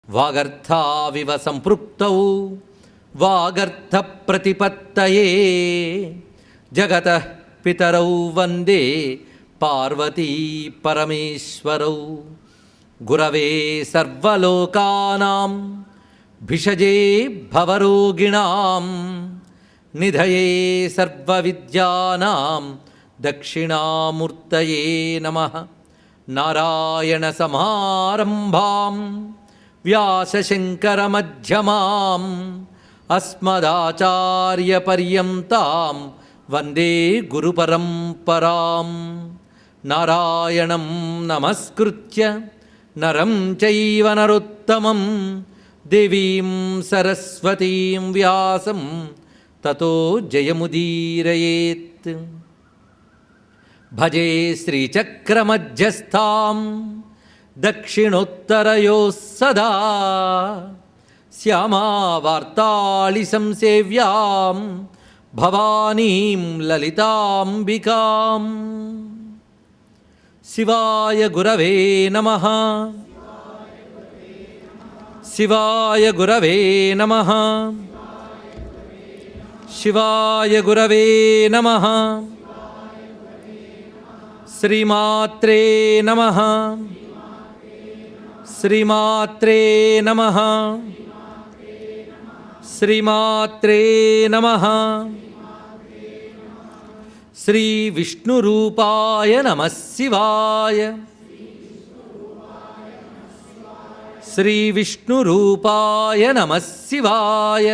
వాగర్థావివ సంపృక్తౌ వాగర్థ ప్రతిపత్తయే జగతః పితరౌ వందే పార్వతీ పరమేశ్వరౌ. గురవే సర్వలోకానాం భిషజే భవరోగిణాం నిధయే సర్వవిద్యానాం దక్షిణామూర్తయే నమః. నారాయణ సమారంభాం వ్యాసశంకరమధ్యమాం అస్మదాచార్యపర్యంతాం వందే గురుపరంపరాం. నారాయణం నమస్కృత్య నరం చైవ నరోత్తమం దేవీం సరస్వతీం వ్యాసం తతో జయముదీరయేత్. భజే శ్రీచక్రమధ్యస్థాం దక్షిణోత్తరయోః సదా శ్యామావార్తాళి సంసేవ్యాం భవానీం లలితాంబికాం. శివాయ గురవే నమః. శివాయ గురవే నమః. శివాయ గురవే నమః. శ్రీమాత్రే నమః. శ్రీమాత్రే నమః. శ్రీమాత్రే నమః. శ్రీ విష్ణురూపాయ నమః శివాయ. శ్రీ విష్ణురూపాయ నమః శివాయ.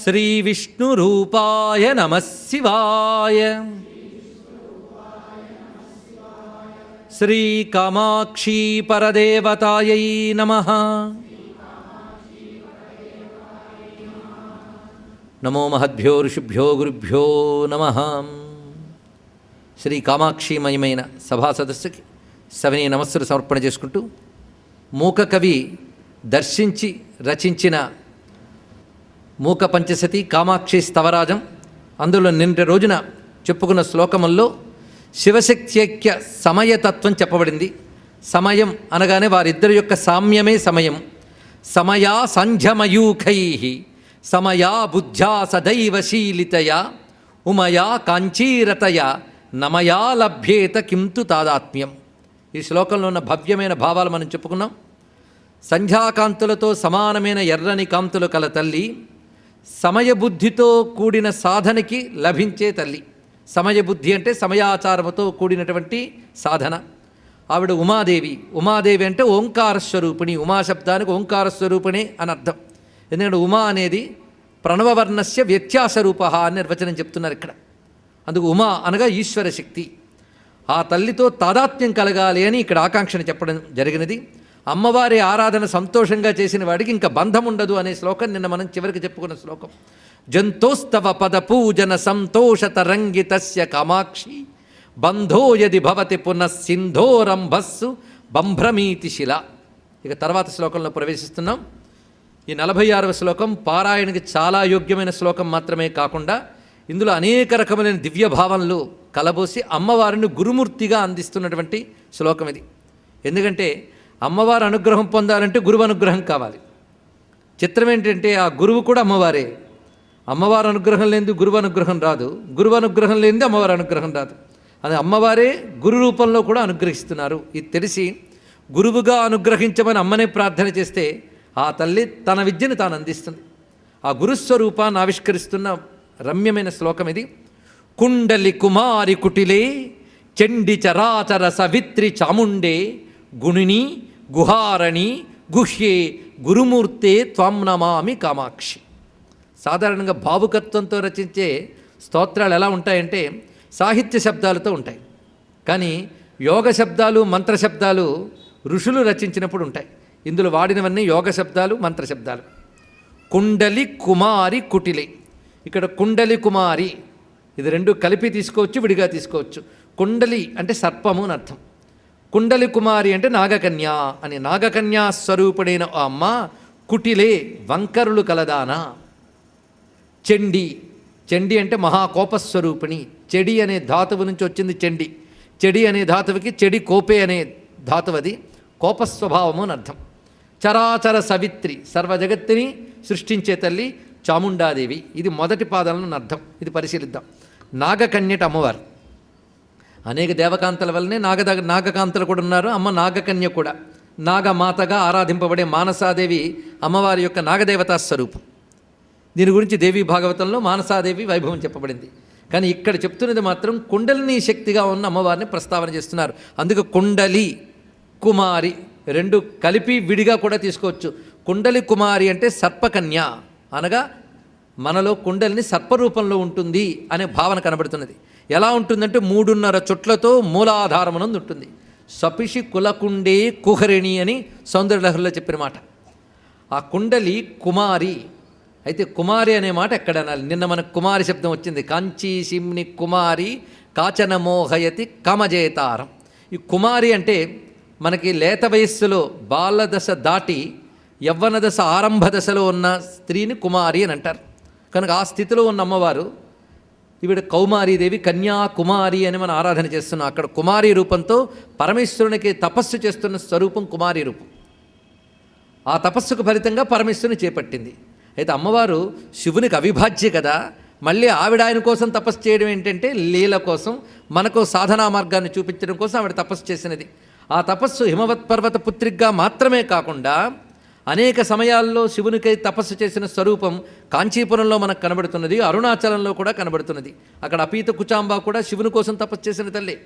శ్రీ విష్ణురూపాయ నమః శివాయ. శ్రీ కామాక్షీ పరదేవతాయై నమః. నమో మహద్భ్యో ఋషిభ్యో గురుభ్యో నమః. శ్రీ కామాక్షిమయమైన సభా సదస్సుకి సవినయ నమస్సులు సమర్పణ చేసుకుంటూ మూక కవి దర్శించి రచించిన మూక పంచశతి కామాక్షి స్తవరాజం అందులో నిన్నటి రోజున చెప్పుకున్న శ్లోకముల్లో శివశక్త్యైక్య సమయతత్వం చెప్పబడింది. సమయం అనగానే వారిద్దరి యొక్క సామ్యమే సమయం. సమయా సంధ్యమయూఖై సమయా బుద్ధ్యా సదైవశీలితయా ఉమయా కాంచీరతయ నమయా లభ్యేత కింతు తాదాత్మ్యం. ఈ శ్లోకంలో ఉన్న భవ్యమైన భావాలు మనం చెప్పుకున్నాం. సంధ్యాకాంతులతో సమానమైన ఎర్రని కాంతులు కల తల్లి, సమయబుద్ధితో కూడిన సాధనకి లభించే తల్లి. సమయబుద్ధి అంటే సమయాచారముతో కూడినటువంటి సాధన. ఆవిడ ఉమాదేవి. ఉమాదేవి అంటే ఓంకార స్వరూపిణి. ఉమాశబ్దానికి ఓంకార స్వరూపిణి అని అర్థం. ఎందుకంటే ఉమా అనేది ప్రణవవర్ణస్య వ్యత్యాసరూప అని నిర్వచనం చెప్తున్నారు ఇక్కడ. అందుకు ఉమా అనగా ఈశ్వర శక్తి. ఆ తల్లితో తాదాత్మ్యం కలగాలి అని ఇక్కడ ఆకాంక్షను చెప్పడం జరిగినది. అమ్మవారి ఆరాధన సంతోషంగా చేసిన వాడికి ఇంకా బంధం ఉండదు అనే శ్లోకం నిన్న మనం చివరికి చెప్పుకున్న శ్లోకం. జంతోస్తవ పద పూజన సంతోష తరంగితస్య కామాక్షి బంధో యది భవతి పునః సింధోరంభస్సు బంభ్రమీతి శిల. ఇక తర్వాత శ్లోకంలో ప్రవేశిస్తున్నాం. ఈ 46వ శ్లోకం పారాయణకి చాలా యోగ్యమైన శ్లోకం మాత్రమే కాకుండా ఇందులో అనేక రకమైన దివ్య భావనలు కలబోసి అమ్మవారిని గురుమూర్తిగా అందిస్తున్నటువంటి శ్లోకం ఇది. ఎందుకంటే అమ్మవారి అనుగ్రహం పొందాలంటే గురువు అనుగ్రహం కావాలి. చిత్రం ఏంటంటే ఆ గురువు కూడా అమ్మవారే. అమ్మవారి అనుగ్రహం లేనిది గురువు అనుగ్రహం రాదు, గురువు అనుగ్రహం లేనిది అమ్మవారి అనుగ్రహం రాదు. అది అమ్మవారే గురు రూపంలో కూడా అనుగ్రహిస్తున్నారు. ఇది తెలిసి గురువుగా అనుగ్రహించమని అమ్మనే ప్రార్థన చేస్తే ఆ తల్లి తన విద్యను తాను అందిస్తుంది. ఆ గురుస్వరూపాన్ని ఆవిష్కరిస్తున్న రమ్యమైన శ్లోకం ఇది. కుండలి కుమారి కుటిలే చండి చరాచర సవిత్రి చాముండే గుణిని గుహారణి గుహ్యే గురుమూర్తే త్వం నమామి కామాక్షి. సాధారణంగా భావుకత్వంతో రచించే స్తోత్రాలు ఎలా ఉంటాయంటే సాహిత్య శబ్దాలతో ఉంటాయి. కానీ యోగ శబ్దాలు మంత్రశబ్దాలు ఋషులు రచించినప్పుడు ఉంటాయి. ఇందులో వాడినవన్నీ యోగ శబ్దాలు మంత్రశబ్దాలు. కుండలి కుమారి కుటిలే. ఇక్కడ కుండలి కుమారి ఇది రెండు కలిపి తీసుకోవచ్చు, విడిగా తీసుకోవచ్చు. కుండలి అంటే సర్పము అని అర్థం. కుండలి కుమారి అంటే నాగకన్య అని. నాగకన్యా స్వరూపుడైన ఆ అమ్మ కుటిలే వంకరులు కలదానా. చండి. చండి అంటే మహాకోపస్వరూపిణి. చెడి అనే ధాతువు నుంచి వచ్చింది చండి. చెడి అనే ధాతువుకి చెడి కోపే అనే ధాతువు అది. కోపస్వభావము అని అర్థం. చరాచర సవిత్రి, సర్వజగత్తుని సృష్టించే తల్లి చాముండాదేవి. ఇది మొదటి పాదంలో అర్థం. ఇది పరిశీలిద్దాం. నాగకన్యట అమ్మవారు. అనేక దేవకాంతల వల్లనే నాగకాంతలు కూడా ఉన్నారు. అమ్మ నాగకన్య కూడా. నాగమాతగా ఆరాధింపబడే మానసాదేవి అమ్మవారి యొక్క నాగదేవతా స్వరూపం. దీని గురించి దేవీ భాగవతంలో మానసాదేవి వైభవం చెప్పబడింది. కానీ ఇక్కడ చెప్తున్నది మాత్రం కుండలిని శక్తిగా ఉన్న అమ్మవారిని ప్రస్తావన చేస్తున్నారు. అందుకు కుండలి కుమారి రెండు కలిపి విడిగా కూడా తీసుకోవచ్చు. కుండలి కుమారి అంటే సర్పకన్య, అనగా మనలో కుండలిని సర్పరూపంలో ఉంటుంది అనే భావన కనబడుతున్నది. ఎలా ఉంటుందంటే 3.5 చుట్లతో మూలాధారమునందు ఉంటుంది. సపిషి కులకుండే కుహరిణి అని సౌందర్యలహరిలో చెప్పిన మాట. ఆ కుండలి కుమారి అయితే కుమారి అనే మాట ఎక్కడ అనాలి? నిన్న మనకు కుమారి శబ్దం వచ్చింది. కాంచీ సిమ్ని కుమారి కాచన మోహయతి కమజేతారం. ఈ కుమారి అంటే మనకి లేత వయస్సులో బాలదశ దాటి యవ్వన దశ ఆరంభ దశలో ఉన్న స్త్రీని కుమారి అని అంటారు. కనుక ఆ స్థితిలో ఉన్న అమ్మవారు ఈవిడ కౌమారీదేవి, కన్యాకుమారి అని మనం ఆరాధన చేస్తున్నాం. అక్కడ కుమారి రూపంతో పరమేశ్వరునికి తపస్సు చేస్తున్న స్వరూపం కుమారి రూపం. ఆ తపస్సుకు ఫలితంగా పరమేశ్వరుని చేపట్టింది. అయితే అమ్మవారు శివునికి అవిభాజ్య కదా, మళ్ళీ ఆవిడ ఆయన కోసం తపస్సు చేయడం ఏంటంటే లీల కోసం, మనకు సాధనా మార్గాన్ని చూపించడం కోసం ఆవిడ తపస్సు చేసినది. ఆ తపస్సు హిమవత్ పర్వత పుత్రికగా మాత్రమే కాకుండా అనేక సమయాల్లో శివునికై తపస్సు చేసిన స్వరూపం కాంచీపురంలో మనకు కనబడుతున్నది, అరుణాచలంలో కూడా కనబడుతున్నది. అక్కడ అపీత కుచాంబ కూడా శివుని కోసం తపస్సు చేసిన తల్లి.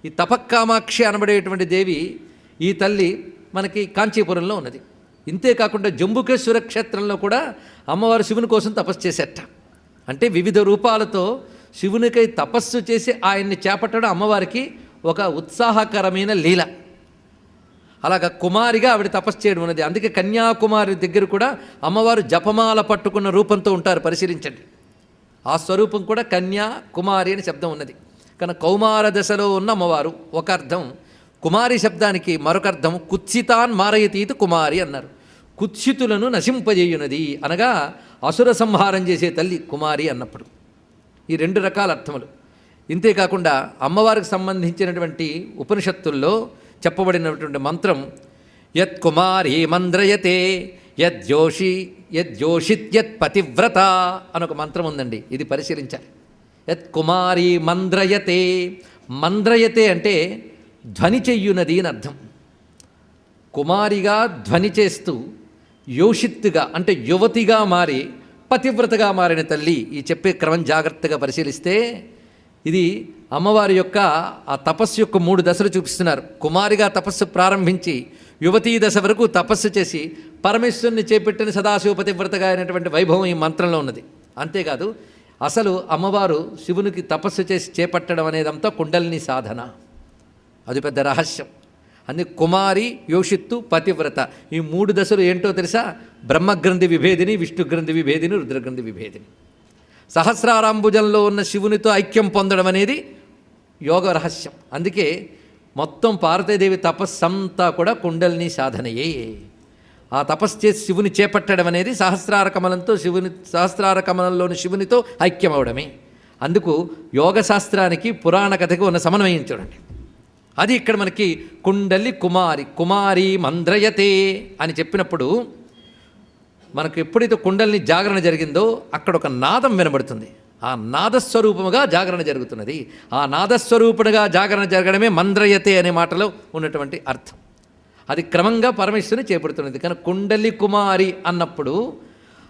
ఈ తపక్కామాక్షి అనబడేటువంటి దేవి ఈ తల్లి మనకి కాంచీపురంలో ఉన్నది. ఇంతేకాకుండా జంబుకేశ్వర క్షేత్రంలో కూడా అమ్మవారు శివుని కోసం తపస్సు చేసేట. అంటే వివిధ రూపాలతో శివునికై తపస్సు చేసి ఆయన్ని చేపట్టడం అమ్మవారికి ఒక ఉత్సాహకరమైన లీల. అలాగ కుమారిగా ఆవిడ తపస్సు చేయడం ఉన్నది. అందుకే కన్యాకుమారి దగ్గర కూడా అమ్మవారు జపమాల పట్టుకున్న రూపంతో ఉంటారు. పరిశీలించండి. ఆ స్వరూపం కూడా కన్యాకుమారి అని శబ్దం ఉన్నది. కనుక కౌమార దశలో ఉన్న అమ్మవారు ఒక అర్థం. కుమారి శబ్దానికి మరొక అర్థం కుత్సితాన్ మారయతీతి కుమారి అన్నారు. కుత్సితులను నశింపజేయునది అనగా అసుర సంహారం చేసే తల్లి కుమారి అన్నప్పుడు. ఈ 2 రకాల అర్థములు. ఇంతేకాకుండా అమ్మవారికి సంబంధించినటువంటి ఉపనిషత్తుల్లో చెప్పబడినటువంటి మంత్రం యత్ కుమారీ మంద్రయతే యజ్జోషిత్ పతివ్రత అనొక మంత్రం ఉందండి. ఇది పరిశీలించాలి. యత్ కుమారీ మంద్రయతే, మంద్రయతే అంటే ధ్వని చెయ్యునది అని అర్థం. కుమారిగా ధ్వని చేస్తూ యోషిత్తుగా అంటే యువతిగా మారి పతివ్రతగా మారిన తల్లి. ఈ చెప్పే క్రమం జాగ్రత్తగా పరిశీలిస్తే ఇది అమ్మవారి యొక్క ఆ తపస్సు యొక్క 3 దశలు చూపిస్తున్నారు. కుమారిగా తపస్సు ప్రారంభించి యువతీ దశ వరకు తపస్సు చేసి పరమేశ్వరుని చేపట్టిన సదాశివ పతివ్రతగా అయినటువంటి వైభవం ఈ మంత్రంలో ఉన్నది. అంతేకాదు అసలు అమ్మవారు శివునికి తపస్సు చేసి చేపట్టడం అనేదంతా కుండలిని సాధన. అది పెద్ద రహస్యం. అందుకే కుమారి, యోషిత్తు, పతివ్రత ఈ 3 దశలు ఏంటో తెలుసా? బ్రహ్మగ్రంథి విభేదిని, విష్ణుగ్రంథి విభేదిని, రుద్రగ్రంథి విభేదిని. సహస్రారాంబుజంలో ఉన్న శివునితో ఐక్యం పొందడం అనేది యోగ రహస్యం. అందుకే మొత్తం పార్వతీదేవి తపస్సంతా కూడా కుండలిని సాధనయే. ఆ తపస్సు చేసి శివుని చేపట్టడం అనేది సహస్రార కమలంలోని శివునితో ఐక్యం అవడమే. అందుకు యోగ శాస్త్రానికి పురాణ కథకి ఉన్న సమన్వయం చూడండి. అది ఇక్కడ మనకి కుండలి కుమారి మంద్రయతే అని చెప్పినప్పుడు మనకు ఎప్పుడైతే కుండలిని జాగరణ జరిగిందో అక్కడ ఒక నాదం వినబడుతుంది. ఆ నాదస్వరూపముగా జాగరణ జరుగుతున్నది. ఆ నాదస్వరూపుడుగా జాగరణ జరగడమే మంద్రయతే అనే మాటలో ఉన్నటువంటి అర్థం. అది క్రమంగా పరమేశ్వరుని చేపడుతున్నది. కానీ కుండలి కుమారి అన్నప్పుడు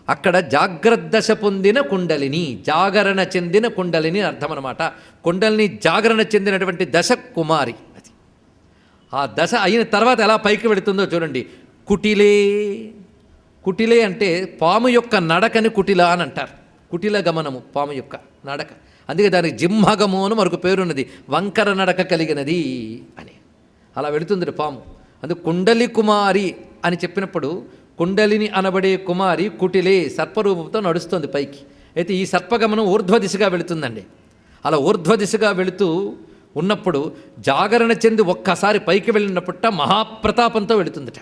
అక్కడ జాగ్రద్దశ పొందిన కుండలిని, జాగరణ చెందిన కుండలిని అర్థం అన్నమాట. కుండలిని జాగరణ చెందినటువంటి దశ కుమారి. అది ఆ దశ అయిన తర్వాత ఎలా పైకి వెళుతుందో చూడండి. కుటిలే అంటే పాము యొక్క నడకని కుటిల అని అంటారు. కుటిల గమనము పాము యొక్క నడక. అందుకే దానికి జింహగము అని మరొక పేరున్నది. వంకర నడక కలిగినది అని. అలా వెళుతుంది పాము. అందుకు కుండలి కుమారి అని చెప్పినప్పుడు కుండలిని అనబడే కుమారి కుటిలే సర్పరూపంతో నడుస్తుంది పైకి. అయితే ఈ సర్పగమనం ఊర్ధ్వ దిశగా వెళుతుందండి. అలా ఊర్ధ్వ దిశగా వెళుతూ ఉన్నప్పుడు జాగరణ చెంది ఒక్కసారి పైకి వెళ్ళినప్పుట మహాప్రతాపంతో వెళుతుందట.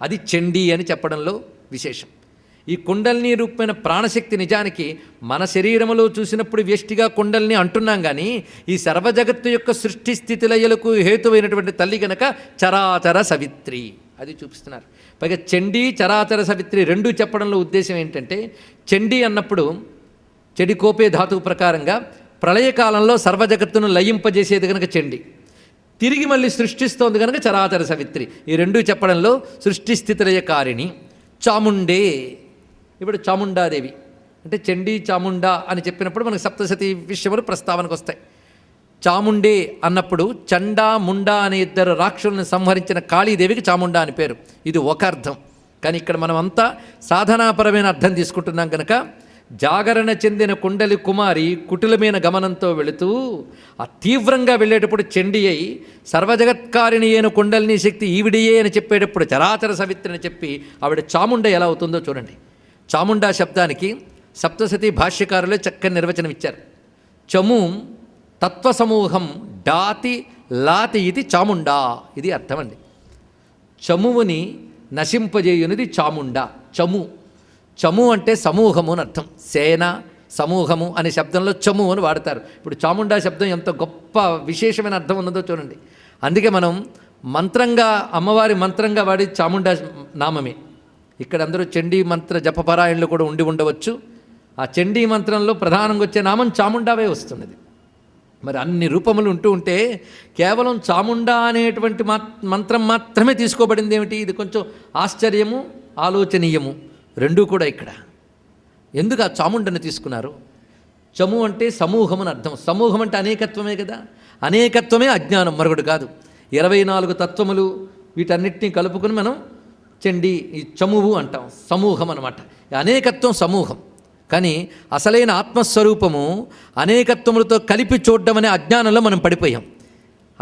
అది చండీ అని చెప్పడంలో విశేషం. ఈ కుండలిని రూపమైన ప్రాణశక్తి నిజానికి మన శరీరంలో చూసినప్పుడు వ్యష్టిగా కుండలిని అంటున్నాం కానీ ఈ సర్వజగత్తు యొక్క సృష్టి స్థితి లయలకు హేతువైనటువంటి తల్లి గనక చరాచర సవిత్రి అది చూపిస్తున్నారు. పైగా చండీ చరాచర సవిత్రి రెండూ చెప్పడంలో ఉద్దేశం ఏంటంటే, చండీ అన్నప్పుడు చెడికోపే ధాతువు ప్రకారంగా ప్రళయకాలంలో సర్వజగత్తును లయింపజేసేది కనుక చండీ, తిరిగి మళ్ళీ సృష్టిస్తోంది కనుక చరాచర సవిత్రి. ఈ రెండూ చెప్పడంలో సృష్టి స్థితిలయకారిణి. చాముండే, ఇప్పుడు చాముండాదేవి అంటే చండీ చాముండా అని చెప్పినప్పుడు మనకు సప్తశతి విషయములు ప్రస్తావనకు వస్తాయి. చాముండే అన్నప్పుడు చండా ముండా అనే ఇద్దరు రాక్షసులను సంహరించిన కాళీదేవికి చాముండా అని పేరు. ఇది ఒక అర్థం. కానీ ఇక్కడ మనం అంతా సాధనాపరమైన అర్థం తీసుకుంటున్నాం కనుక జాగరణ చెందిన కుండలి కుమారి కుటిలమైన గమనంతో వెళుతూ ఆ తీవ్రంగా వెళ్ళేటప్పుడు చండి అయి సర్వజగత్కారిణి అయిన కుండలిని శక్తి ఈవిడియే అని చెప్పేటప్పుడు చరాచర సవిత్రి అని చెప్పి ఆవిడ చాముండ ఎలా అవుతుందో చూడండి. చాముండా శబ్దానికి సప్తశతి భాష్యకారులే చక్కని నిర్వచనం ఇచ్చారు. చము తత్వసమూహం డాతి లాతి ఇది చాముండా, ఇది అర్థం అండి. చమువుని నశింపజేయునిది చాముండా. చము అంటే సమూహము అని అర్థం. సేన సమూహము అనే శబ్దంలో చము అని వాడతారు. ఇప్పుడు చాముండా శబ్దం ఎంత గొప్ప విశేషమైన అర్థం ఉన్నదో చూడండి. అందుకే మనం మంత్రంగా అమ్మవారి మంత్రంగా వాడి చాముండా నామమే. ఇక్కడ అందరూ చండీ మంత్ర జపపారాయణలు కూడా ఉండి ఉండవచ్చు. ఆ చండీ మంత్రంలో ప్రధానంగా వచ్చే నామం చాముండావే వస్తున్నది. మరి అన్ని రూపములు ఉంటే కేవలం చాముండా అనేటువంటి మంత్రం మాత్రమే తీసుకోబడింది ఏమిటి? ఇది కొంచెం ఆశ్చర్యము ఆలోచనీయము రెండూ కూడా ఇక్కడ. ఎందుకు ఆ చాముండని తీసుకున్నారు? చము అంటే సమూహం అని అర్థం. సమూహం అంటే అనేకత్వమే కదా. అనేకత్వమే అజ్ఞానం, మరొకటి కాదు. 24 తత్వములు వీటన్నిటినీ కలుపుకొని మనం చండి ఈ చమువు అంటాం. సమూహం అన్నమాట. అనేకత్వం సమూహం. కానీ అసలైన ఆత్మస్వరూపము అనేకత్వములతో కలిపి చూడడం అనే అజ్ఞానంలో మనం పడిపోయాం.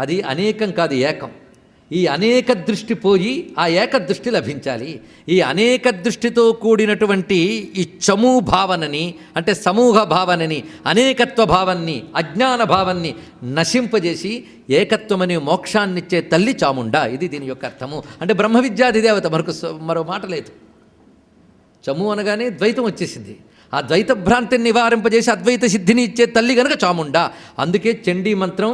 అది అనేకం కాదు, ఏకం. ఈ అనేక దృష్టి పోయి ఆ ఏక దృష్టి లభించాలి. ఈ అనేక దృష్టితో కూడినటువంటి ఈ చము భావనని అంటే సమూహ భావనని అనేకత్వ భావాన్ని అజ్ఞాన భావాన్ని నశింపజేసి ఏకత్వమనే మోక్షాన్నిచ్చే తల్లి చాముండా. ఇది దీని యొక్క అర్థము. అంటే బ్రహ్మ విద్యాది దేవత, మరో మాట లేదు. చము అనగానే ద్వైతం వచ్చేసింది. ఆ ద్వైత భ్రాంతిని నివారింపజేసి అద్వైత సిద్ధిని ఇచ్చే తల్లి కనుక చాముండా. అందుకే చండీ మంత్రం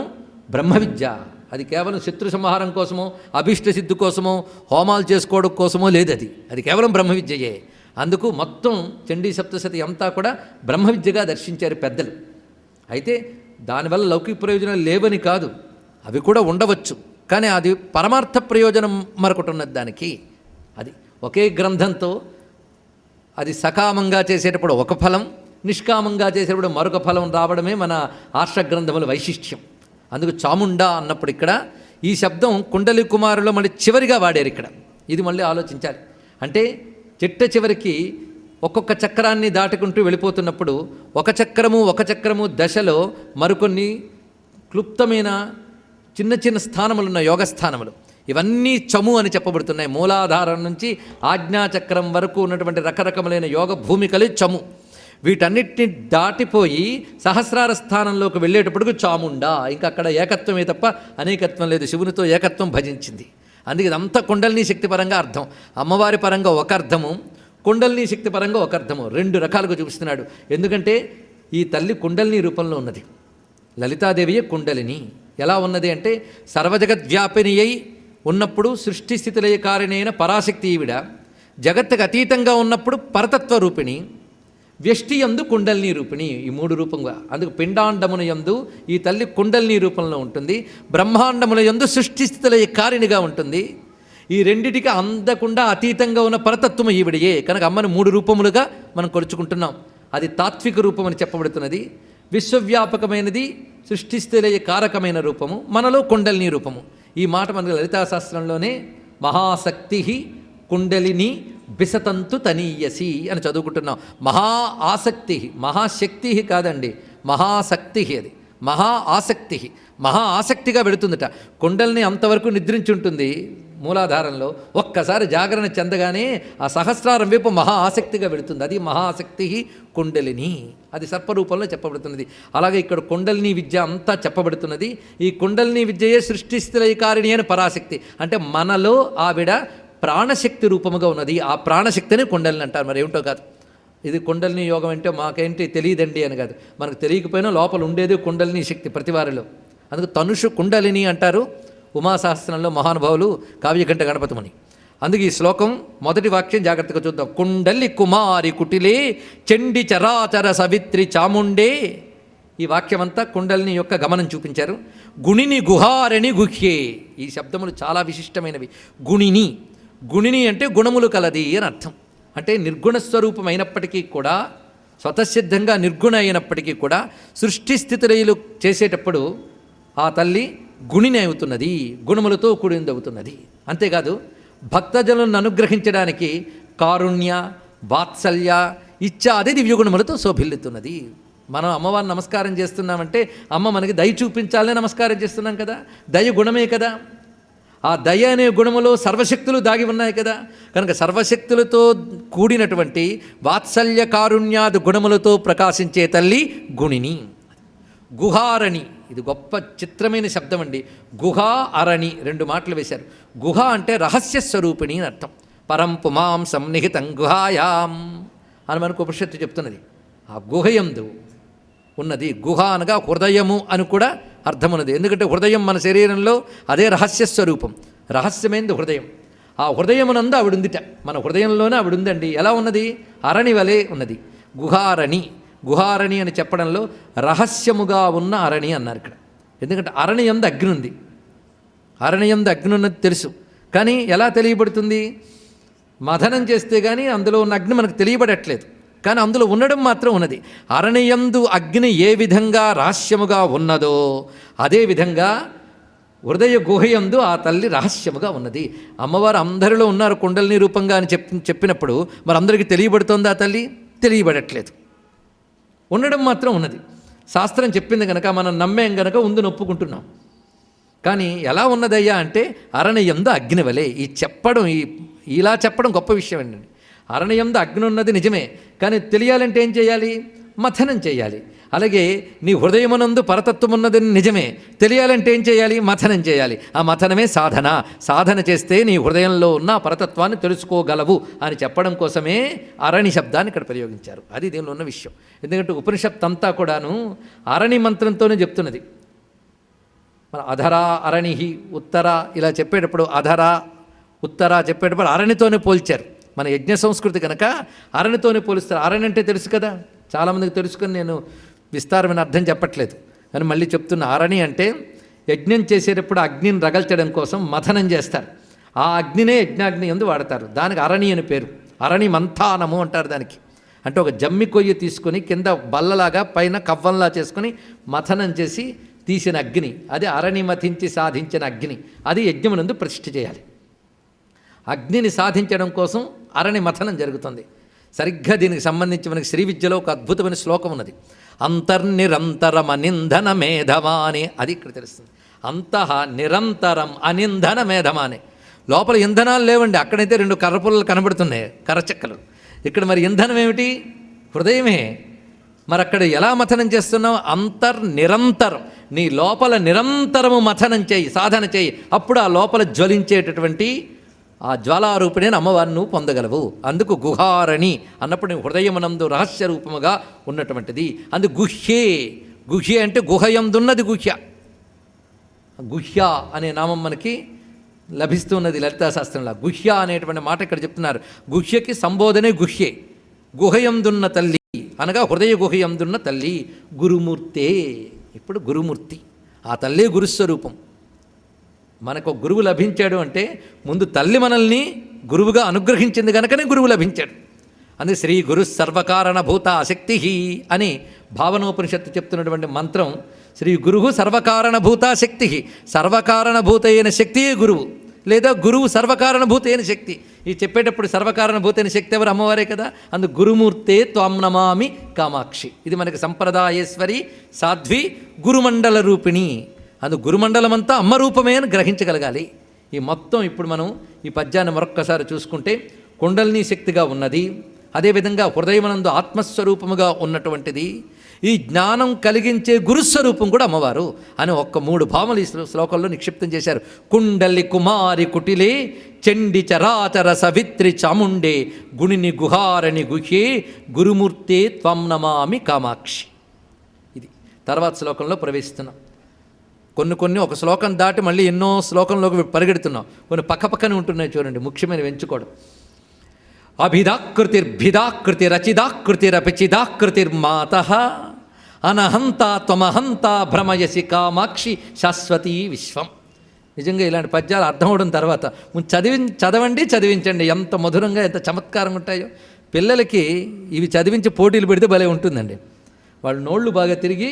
బ్రహ్మ విద్య. అది కేవలం శత్రు సంహారం కోసమో అభీష్ట సిద్ధి కోసమో హోమాలు చేసుకోవడం కోసమో లేదు. అది కేవలం బ్రహ్మ విద్యయే. అందుకు మొత్తం చండీ సప్తశతి అంతా కూడా బ్రహ్మ విద్యగా దర్శించారు పెద్దలు. అయితే దానివల్ల లౌకిక ప్రయోజనాలు లేవని కాదు, అవి కూడా ఉండవచ్చు. కానీ అది పరమార్థ ప్రయోజనం మరొకటి ఉన్నది దానికి. అది ఒకే గ్రంథంతో అది సకామంగా చేసేటప్పుడు ఒక ఫలం, నిష్కామంగా చేసేటప్పుడు మరొక ఫలం రావడమే మన ఆర్ష గ్రంథముల వైశిష్ట్యం. అందుకు చాముండా అన్నప్పుడు ఇక్కడ ఈ శబ్దం కుండలి కుమారులో మళ్ళీ చివరిగా వాడారు ఇక్కడ. ఇది మళ్ళీ ఆలోచించాలి. అంటే చివరికి ఒక్కొక్క చక్రాన్ని దాటుకుంటూ వెళ్ళిపోతున్నప్పుడు ఒక చక్రము దశలో మరికొన్ని క్లుప్తమైన చిన్న చిన్న స్థానములున్న యోగస్థానములు ఇవన్నీ చము అని చెప్పబడుతున్నాయి. మూలాధారం నుంచి ఆజ్ఞాచక్రం వరకు ఉన్నటువంటి రకరకములైన యోగ భూమికలే చము. వీటన్నిటిని దాటిపోయి సహస్రార స్థానంలోకి వెళ్ళేటప్పటికి చాముండా. ఇంకా అక్కడ ఏకత్వమే తప్ప అనేకత్వం లేదు. శివునితో ఏకత్వం భజించింది. అందుకే ఇదంతా కుండలిని శక్తి పరంగా అర్థం. అమ్మవారి పరంగా ఒక అర్థము, కుండలిని శక్తి పరంగా ఒక అర్థము, రెండు రకాలుగా చూపిస్తున్నాడు. ఎందుకంటే ఈ తల్లి కుండలిని రూపంలో ఉన్నది. లలితాదేవియే కుండలిని. ఎలా ఉన్నది అంటే సర్వజగద్వ్యాపిని అయి ఉన్నప్పుడు సృష్టి స్థితిలయ కారణైన పరాశక్తి ఈవిడ, జగత్తుకు అతీతంగా ఉన్నప్పుడు పరతత్వ రూపిణి, వ్యష్టి యందు కుండలిని రూపిణి. ఈ మూడు రూపంగా. అందుకు పిండాండమున యందు ఈ తల్లి కుండలిని రూపంలో ఉంటుంది. బ్రహ్మాండముల యందు సృష్టి స్థితిలయ కారిణిగా ఉంటుంది. ఈ రెండిటికి అందకుండా అతీతంగా ఉన్న పరతత్వము ఈవిడయే. కనుక అమ్మను మూడు రూపములుగా మనం కొలుచుకుంటున్నాం. అది తాత్విక రూపం అని చెప్పబడుతున్నది. విశ్వవ్యాపకమైనది సృష్టిస్థితిలయ కారకమైన రూపము, మనలో కుండలిని రూపము. ఈ మాట మనకు లలితాశాస్త్రంలోనే మహాశక్తి కుండలిని బిసతంతు తనీయసి అని చదువుకుంటున్నాం. మహా ఆసక్తి, మహాశక్తి కాదండి, మహాశక్తి. అది మహా ఆసక్తి, మహా ఆసక్తిగా వెళుతుందట. కుండలిని అంతవరకు నిద్రించి ఉంటుంది మూలాధారంలో. ఒక్కసారి జాగరణ చెందగానే ఆ సహస్రారం వైపు మహా ఆసక్తిగా వెళుతుంది. అది మహాశక్తి కుండలిని. అది సర్పరూపంలో చెప్పబడుతున్నది. అలాగే ఇక్కడ కుండలిని విద్య అంతా చెప్పబడుతున్నది. ఈ కుండలిని విద్యయే సృష్టిస్థితిలయకారిణి అని పరాశక్తి. అంటే మనలో ఆవిడ ప్రాణశక్తి రూపముగా ఉన్నది. ఆ ప్రాణశక్తిని కుండలిని అంటారు. మరి ఏమిటో కాదు, ఇది కుండలిని యోగం అంటే మాకేంటి తెలియదండి అని కాదు, మనకు తెలియకపోయినా లోపల ఉండేది కుండలిని శక్తి ప్రతి వారిలో. అందుకు తనుషు కుండలిని అంటారు ఉమాసహస్రంలో మహానుభావులు కావ్యకంఠ గణపతిముని. అందుకే ఈ శ్లోకం మొదటి వాక్యం జాగ్రత్తగా చూద్దాం. కుండలి కుమారి కుటిలే చండి చరాచర సవిత్రి చాముండే. ఈ వాక్యమంతా కుండలిని యొక్క గమనం చూపించారు. గుణిని గుహారణి గుహ్యే. ఈ శబ్దములు చాలా విశిష్టమైనవి. గుణిని, గుణిని అంటే గుణములు కలది అని అర్థం. అంటే నిర్గుణ స్వరూపమైనప్పటికీ కూడా, స్వతసిద్ధంగా నిర్గుణ అయినప్పటికీ కూడా సృష్టి స్థితిలయులు చేసేటప్పుడు ఆ తల్లి గుణిని అవుతున్నది, గుణములతో కూడింది అవుతున్నది. అంతేకాదు భక్తజనులను అనుగ్రహించడానికి కారుణ్య, వాత్సల్య ఇత్యాది దివ్యగుణములతో శోభిల్లుతున్నది. మనం అమ్మవారిని నమస్కారం చేస్తున్నామంటే అమ్మ మనకి దయ చూపించాలనే నమస్కారం చేస్తున్నాం కదా, దయ గుణమే కదా. ఆ దయ అనే గుణములో సర్వశక్తులు దాగి ఉన్నాయి కదా. కనుక సర్వశక్తులతో కూడినటువంటి వాత్సల్య కారుణ్యాది గుణములతో ప్రకాశించే తల్లి గుణిని. గుహారణి, ఇది గొప్ప చిత్రమైన శబ్దం అండి. గుహా అరణి, రెండు మాటలు వేశారు. గుహ అంటే రహస్య స్వరూపిణి అని అర్థం. పరం పుమాం సన్నిహితం గుహాయాం అని మనకు ఉపనిషత్తు చెప్తున్నది. ఆ గుహయందు ఉన్నది. గుహ అనగా హృదయము అని కూడా అర్థమున్నది. ఎందుకంటే హృదయం మన శరీరంలో అదే రహస్య స్వరూపం. రహస్యమైనది హృదయం. ఆ హృదయమునందు ఆవిడుందిట, మన హృదయంలోనే ఆవిడుందండి. ఎలా ఉన్నది? అరణి వలె ఉన్నది. గుహారణి, గుహారణి అని చెప్పడంలో రహస్యముగా ఉన్న అరణి అన్నారు ఇక్కడ. ఎందుకంటే అరణి యందు అగ్ని ఉంది. అరణి యందు అగ్ని ఉన్నది తెలుసు, కానీ ఎలా తెలియబడుతుంది? మథనం చేస్తే కానీ అందులో ఉన్న అగ్ని మనకు తెలియబడట్లేదు, కానీ అందులో ఉండడం మాత్రం ఉన్నది. అరణియందు అగ్ని ఏ విధంగా రహస్యముగా ఉన్నదో అదేవిధంగా హృదయ గుహయందు ఆ తల్లి రహస్యముగా ఉన్నది. అమ్మవారు అందరిలో ఉన్నారు కుండలిని రూపంగా అని చెప్పినప్పుడు మరి అందరికీ తెలియబడుతోంది ఆ తల్లి? తెలియబడట్లేదు, ఉండడం మాత్రం ఉన్నది. శాస్త్రం చెప్పింది కనుక మనం నమ్మేం కనుక ఉందని ఒప్పుకుంటున్నాం. కానీ ఎలా ఉన్నదయ్యా అంటే అరణియందు అగ్నివలే. ఇలా చెప్పడం గొప్ప విషయం ఏంటండి. అరణ్యంలో అగ్ని ఉన్నది నిజమే, కానీ తెలియాలంటే ఏం చేయాలి? మథనం చేయాలి. అలాగే నీ హృదయమునందు పరతత్వం ఉన్నదని నిజమే, తెలియాలంటే ఏం చేయాలి? మథనం చేయాలి. ఆ మథనమే సాధన. సాధన చేస్తే నీ హృదయంలో ఉన్న పరతత్వాన్ని తెలుసుకోగలవు అని చెప్పడం కోసమే అరణి శబ్దాన్ని ఇక్కడ ప్రయోగించారు. అది దీనిలో ఉన్న విషయం. ఎందుకంటే ఉపనిషత్తు అంతా కూడాను అరణి మంత్రంతోనే చెప్తున్నది. మన అధరా అరణిహి ఉత్తర ఇలా చెప్పేటప్పుడు అధర ఉత్తర చెప్పేటప్పుడు అరణితోనే పోల్చారు. మన యజ్ఞ సంస్కృతి కనుక అరణితోనే పోలుస్తారు. అరణి అంటే తెలుసు కదా, చాలామందికి తెలుసుకొని నేను విస్తారమైన అర్థం చెప్పట్లేదు, కానీ మళ్ళీ చెప్తున్న అరణి అంటే యజ్ఞం చేసేటప్పుడు అగ్నిని రగల్చడం కోసం మథనం చేస్తారు. ఆ అగ్నినే యజ్ఞాగ్ని యందు వాడతారు. దానికి అరణి అని పేరు. అరణి మంథానము అంటారు దానికి. అంటే ఒక జమ్మి కొయ్యి తీసుకొని కింద బల్లలాగా పైన కవ్వంలా చేసుకొని మథనం చేసి తీసిన అగ్ని, అది అరణి మథించి సాధించిన అగ్ని. అది యజ్ఞమునందు ప్రతిష్ఠ చేయాలి. అగ్నిని సాధించడం కోసం అరణి మథనం జరుగుతుంది. సరిగ్గా దీనికి సంబంధించి మనకి శ్రీ విద్యలో ఒక అద్భుతమైన శ్లోకం ఉన్నది. అంతర్నిరంతరం అనింధన మేధమానే. అది ఇక్కడ తెలుస్తుంది. అంతః నిరంతరం అనింధన మేధమానే. లోపల ఇంధనాలు లేవండి. అక్కడైతే రెండు కర్రపుల్లలు కనబడుతున్నాయి, కర్రచెక్కలు. ఇక్కడ మరి ఇంధనం ఏమిటి? హృదయమే. మరి అక్కడ ఎలా మథనం చేస్తున్నావు? అంతర్నిరంతరం, నీ లోపల నిరంతరము మథనం చేయి, సాధన చేయి. అప్పుడు ఆ లోపల జ్వలించేటటువంటి ఆ జ్వాలారూపిణి అమ్మవారిని నువ్వు పొందగలవు. అందుకు గుహారణి అన్నప్పుడు హృదయమునందు రహస్య రూపముగా ఉన్నటువంటిది. అందుకు గుహ్యే. గుహ్యే అంటే గుహయందున్నది గుహ్య. గుహ్య అనే నామం మనకి లభిస్తున్నది లలితాశాస్త్రంలో. గుహ్య అనేటువంటి మాట ఇక్కడ చెప్తున్నారు. గుహ్యకి సంబోధనే గుహ్యే. గుహయందున్న తల్లి అనగా హృదయ గుహయందున్న తల్లి గురుమూర్తే. ఇప్పుడు గురుమూర్తి, ఆ తల్లే గురుస్వరూపం. మనకు గురువు లభించాడు అంటే ముందు తల్లి మనల్ని గురువుగా అనుగ్రహించింది కనుకనే గురువు లభించాడు. అందుకే శ్రీ గురు సర్వకారణభూత శక్తి అని భావనోపనిషత్తు చెప్తున్నటువంటి మంత్రం. శ్రీ గురువు సర్వకారణభూత శక్తి. సర్వకారణభూత అయిన శక్తియే గురువు, లేదా గురువు సర్వకారణభూత అయిన శక్తి. ఈ చెప్పేటప్పుడు సర్వకారణభూత అయిన శక్తి ఎవరు? అమ్మవారే కదా. అందుకు గురుమూర్తే త్వాం నమామి కామాక్షి. ఇది మనకి సంప్రదాయేశ్వరి సాధ్వి గురుమండల రూపిణి. అందుకు గురుమండలమంతా అమ్మ రూపమే అని గ్రహించగలగాలి. ఈ మొత్తం ఇప్పుడు మనం ఈ పద్యాన్ని మరొక్కసారి చూసుకుంటే కుండలిని శక్తిగా ఉన్నది, అదేవిధంగా హృదయమనందు ఆత్మస్వరూపముగా ఉన్నటువంటిది. ఈ జ్ఞానం కలిగించే గురుస్వరూపం కూడా అమ్మవారు అని ఒక్క 3 భావనలు ఈ శ్లోకంలో నిక్షిప్తం చేశారు. కుండలి కుమారి కుటిలే చండి చరాచర సవిత్రి చాముండే గుణిని గుహారణి గుహ్యే గురుమూర్తే త్వం నమామి కామాక్షి. ఇది తర్వాత శ్లోకంలో ప్రవేశిస్తున్నాం. కొన్ని ఒక శ్లోకం దాటి మళ్ళీ ఎన్నో శ్లోకంలోకి పరిగెడుతున్నాం. కొన్ని పక్కపక్కనే ఉంటున్నాయి చూడండి, ముఖ్యమైన ఎంచుకోవడం. అభిదాకృతిర్భిదాకృతిరచిదాకృతిరపిచిదాకృతిర్మాతః అనహంత త్వమహంత భ్రమయసి కామాక్షి శాశ్వతీ విశ్వం. నిజంగా ఇలాంటి పద్యాలు అర్థం అవడం తర్వాత చదవండి, ఎంత మధురంగా ఎంత చమత్కారంగా ఉంటాయో. పిల్లలకి ఇవి చదివించి పోటీలు పెడితే భలే ఉంటుందండి. వాళ్ళ నోళ్ళు బాగా తిరిగి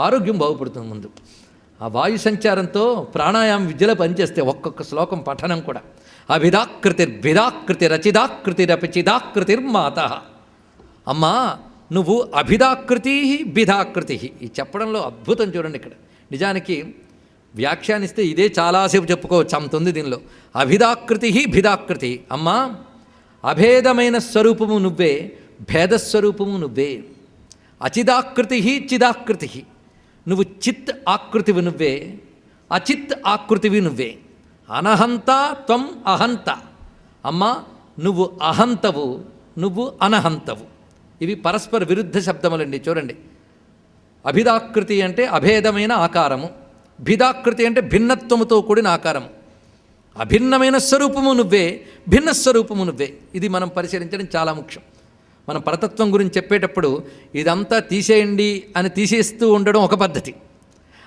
ఆరోగ్యం బాగుపడుతుంది. ముందు ఆ వాయు సంచారంతో ప్రాణాయామ విద్యలో పనిచేస్తే ఒక్కొక్క శ్లోకం పఠనం కూడా. అభిదాకృతిర్భిదాకృతిరపిచిదాకృతిర్మాతః. అమ్మా నువ్వు అభిదాకృతి భిదాకృతి, ఈ చెప్పడంలో అద్భుతం చూడండి. ఇక్కడ నిజానికి వ్యాఖ్యానిస్తే ఇదే చాలాసేపు చెప్పుకోవచ్చు, అంత ఉంది దీనిలో. అభిదాకృతి భిదాకృతి. అమ్మా అభేదమైన స్వరూపము నువ్వే, భేదస్వరూపము నువ్వే. అచిదాకృతి చిదాకృతి, నువ్వు చిత్ ఆకృతివి నువ్వే, అచిత్ ఆకృతివి నువ్వే. అనహంత త్వం అహంత. అమ్మ నువ్వు అహంతవు, నువ్వు అనహంతవు. ఇవి పరస్పర విరుద్ధ శబ్దములండి. చూడండి, అభిదాకృతి అంటే అభేదమైన ఆకారము, భిదాకృతి అంటే భిన్నత్వముతో కూడిన ఆకారము. అభిన్నమైన స్వరూపము నువ్వే, భిన్న స్వరూపము నువ్వే. ఇది మనం పరిశీలించడం చాలా ముఖ్యం. మనం పరతత్వం గురించి చెప్పేటప్పుడు ఇదంతా తీసేయండి అని తీసేస్తూ ఉండడం ఒక పద్ధతి,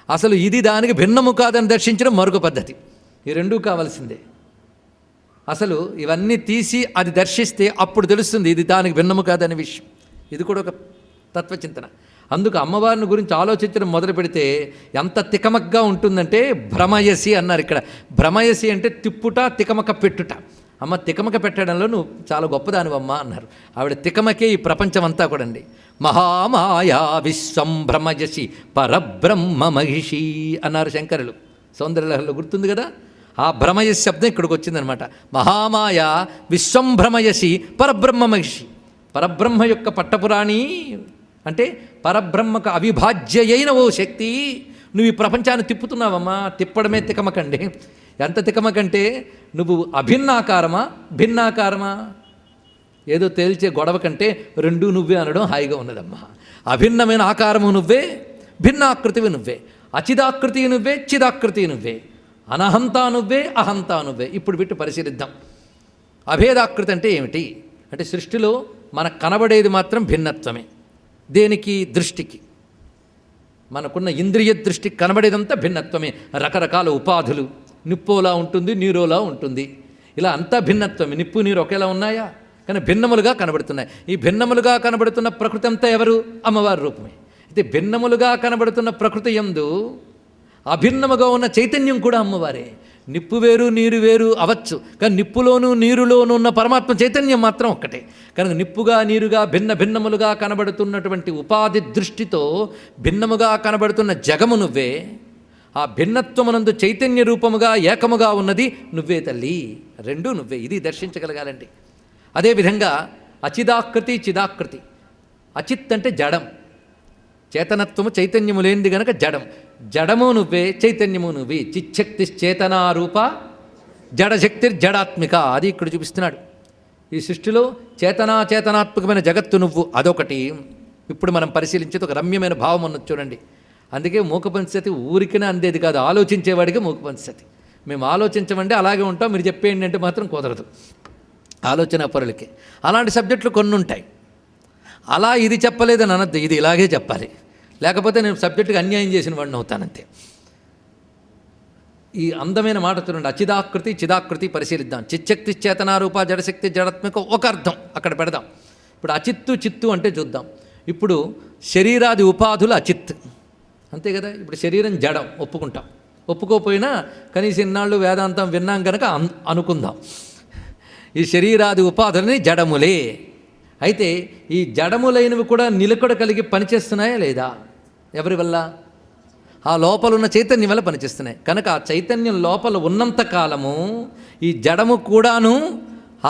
అసలు ఇది దానికి భిన్నము కాదని దర్శించడం మరొక పద్ధతి. ఈ రెండూ కావాల్సిందే. అసలు ఇవన్నీ తీసి అది దర్శిస్తే అప్పుడు తెలుస్తుంది ఇది దానికి భిన్నము కాదనే విషయం. ఇది కూడా ఒక తత్వచింతన. అందుకు అమ్మవారిని గురించి ఆలోచించడం మొదలు పెడితే ఎంత తికమకగా ఉంటుందంటే భ్రమయసి అన్నారు. ఇక్కడ భ్రమయసి అంటే తిప్పుట, తికమక పెట్టుట. అమ్మ తికమక పెట్టడంలో నువ్వు చాలా గొప్పదానివమ్మ అన్నారు. ఆవిడ తికమకే ఈ ప్రపంచం అంతా కూడా అండి. మహామాయా విశ్వం భ్రమయసి పరబ్రహ్మ మహిషి అన్నారు శంకరులు సౌందర్యలహరిలో, గుర్తుంది కదా. ఆ భ్రమయసి శబ్దం ఇక్కడికి వచ్చిందనమాట. మహామాయ విశ్వం భ్రమయసి పరబ్రహ్మ మహిషి. పరబ్రహ్మ యొక్క పట్టపురాణి అంటే పరబ్రహ్మకు అవిభాజ్య అయిన ఓ శక్తి, నువ్వు ఈ ప్రపంచాన్ని తిప్పుతున్నావమ్మా. తిప్పడమే తికమకండి. ఎంత తికమకంటే నువ్వు అభిన్నాకారమా భిన్నాకారమా, ఏదో తేల్చే గొడవ కంటే రెండూ నువ్వే అనడం హాయిగా ఉన్నదమ్మా. అభిన్నమైన ఆకారము నువ్వే, భిన్నాకృతివి నువ్వే, అచిదాకృతి నువ్వే, చిదాకృతి నువ్వే, అనహంతా నువ్వే, అహంతా నువ్వే. ఇప్పుడు బిట్టు పరిశీలిద్దాం. అభేదాకృతి అంటే ఏమిటి అంటే సృష్టిలో మనకు కనబడేది మాత్రం భిన్నత్వమే. దేనికి? దృష్టికి. మనకున్న ఇంద్రియ దృష్టికి కనబడేదంతా భిన్నత్వమే. రకరకాల ఉపాధులు, నిప్పోలా ఉంటుంది, నీరోలా ఉంటుంది, ఇలా అంతా భిన్నత్వమే. నిప్పు నీరు ఒకేలా ఉన్నాయా? కానీ భిన్నములుగా కనబడుతున్నాయి. ఈ భిన్నములుగా కనబడుతున్న ప్రకృతి అంతా ఎవరు? అమ్మవారి రూపమే. అయితే భిన్నములుగా కనబడుతున్న ప్రకృతి యందు అభిన్నముగా ఉన్న చైతన్యం కూడా అమ్మవారే. నిప్పు వేరు నీరు వేరు అవచ్చు, కానీ నిప్పులోనూ నీరులోనూ ఉన్న పరమాత్మ చైతన్యం మాత్రం ఒక్కటే. కనుక నిప్పుగా నీరుగా భిన్న భిన్నములుగా కనబడుతున్నటువంటి ఉపాధి దృష్టితో భిన్నముగా కనబడుతున్న జగము నువ్వే. ఆ భిన్నత్వమునందు చైతన్య రూపముగా ఏకముగా ఉన్నది నువ్వే తల్లి. రెండూ నువ్వే. ఇది దర్శించగలగాలండి. అదేవిధంగా అచిదాకృతి చిదాకృతి. అచిత్ అంటే జడం, చేతనత్వము చైతన్యము లేనిది గనక జడం. జడము నువ్వే, చైతన్యము నువ్వే. చిచ్చక్తి చేతనారూప జడశక్తిర్జడాత్మిక. అది ఇక్కడ చూపిస్తున్నాడు. ఈ సృష్టిలో చేతనాత్మకమైన జగత్తు నువ్వు, అదొకటి. ఇప్పుడు మనం పరిశీలించేది ఒక రమ్యమైన భావం ఉన్నది చూడండి. అందుకే మూకపంచతి ఊరికనే అందేది కాదు, ఆలోచించేవాడికి మూకపంచతి. మేము ఆలోచించమంటే అలాగే ఉంటాం, మీరు చెప్పేయండి అంటే మాత్రం కుదరదు. ఆలోచన పరులకి అలాంటి సబ్జెక్టులు కొన్ని ఉంటాయి. అలా ఇది చెప్పలేదని అనద్దు, ఇది ఇలాగే చెప్పాలి, లేకపోతే నేను సబ్జెక్టుకి అన్యాయం చేసిన వాడిని అవుతానంతే. ఈ అందమైన మాట చూడండి. అచిదాకృతి చిదాకృతి పరిశీలిద్దాం. చిచ్చక్తి చేతనారూప జడశక్తి జడాత్మిక ఒక అర్థం అక్కడ పెడదాం. ఇప్పుడు అచిత్తు చిత్తు అంటే చూద్దాం. ఇప్పుడు శరీరాది ఉపాధులు అచిత్, అంతే కదా. ఇప్పుడు శరీరం జడం ఒప్పుకుంటాం, ఒప్పుకోపోయినా కనీసం ఇన్నాళ్ళు వేదాంతం విన్నాం కనుక అనుకుందాం. ఈ శరీరాది ఉపాధులని జడములే. అయితే ఈ జడములైనవి కూడా నిలకడ కలిగి పనిచేస్తున్నాయా లేదా? ఎవరి వల్ల? ఆ లోపల ఉన్న చైతన్యం వల్ల పనిచేస్తున్నాయి. కనుక ఆ చైతన్యం లోపల ఉన్నంత కాలము ఈ జడము కూడాను ఆ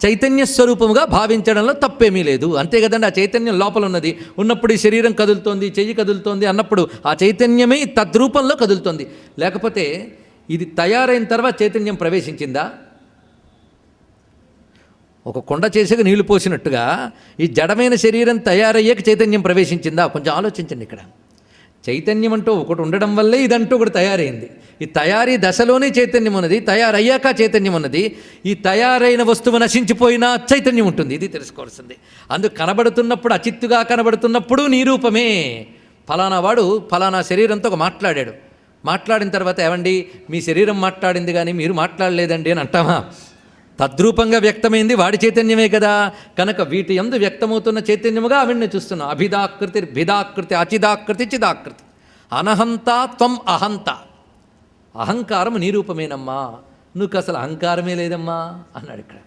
చైతన్య స్వరూపముగా భావించడంలో తప్పేమీ లేదు. అంతే కదండి, ఆ చైతన్యం లోపల ఉన్నది. ఉన్నప్పుడు ఈ శరీరం కదులుతోంది, చెయ్యి కదులుతోంది అన్నప్పుడు ఆ చైతన్యమే తద్రూపంలో కదులుతోంది. లేకపోతే ఇది తయారైన తర్వాత చైతన్యం ప్రవేశించిందా? ఒక కొండ చేసాక నీళ్లు పోసినట్టుగా ఈ జడమైన శరీరం తయారయ్యాక చైతన్యం ప్రవేశించిందా? కొంచెం ఆలోచించండి. ఇక్కడ చైతన్యం అంటూ ఒకటి ఉండడం వల్లే ఇదంటూ ఒకటి తయారైంది. ఈ తయారీ దశలోనే చైతన్యం ఉన్నది, తయారయ్యాక చైతన్యం ఉన్నది. ఈ తయారైన వస్తువు నశించిపోయినా చైతన్యం ఉంటుంది. ఇది తెలుసుకోవాల్సింది. అందుకు కనబడుతున్నప్పుడు, అచిత్తుగా కనబడుతున్నప్పుడు నీ రూపమే. ఫలానా వాడు ఫలానా శరీరంతో ఒక మాట్లాడాడు. మాట్లాడిన తర్వాత ఏమండి మీ శరీరం మాట్లాడింది కానీ మీరు మాట్లాడలేదండి అని అంటామా? తద్రూపంగా వ్యక్తమైంది వాడి చైతన్యమే కదా. కనుక వీటి యందు వ్యక్తమవుతున్న చైతన్యముగా ఆవిడ్ని చూస్తున్నాం. అభిదాకృతి భిదాకృతి అచిదాకృతి చిదాకృతి అనహంత త్వం అహంత. అహంకారం నీ రూపమేనమ్మా, నువ్వు అసలు అహంకారమే లేదమ్మా అన్నాడు. ఇక్కడ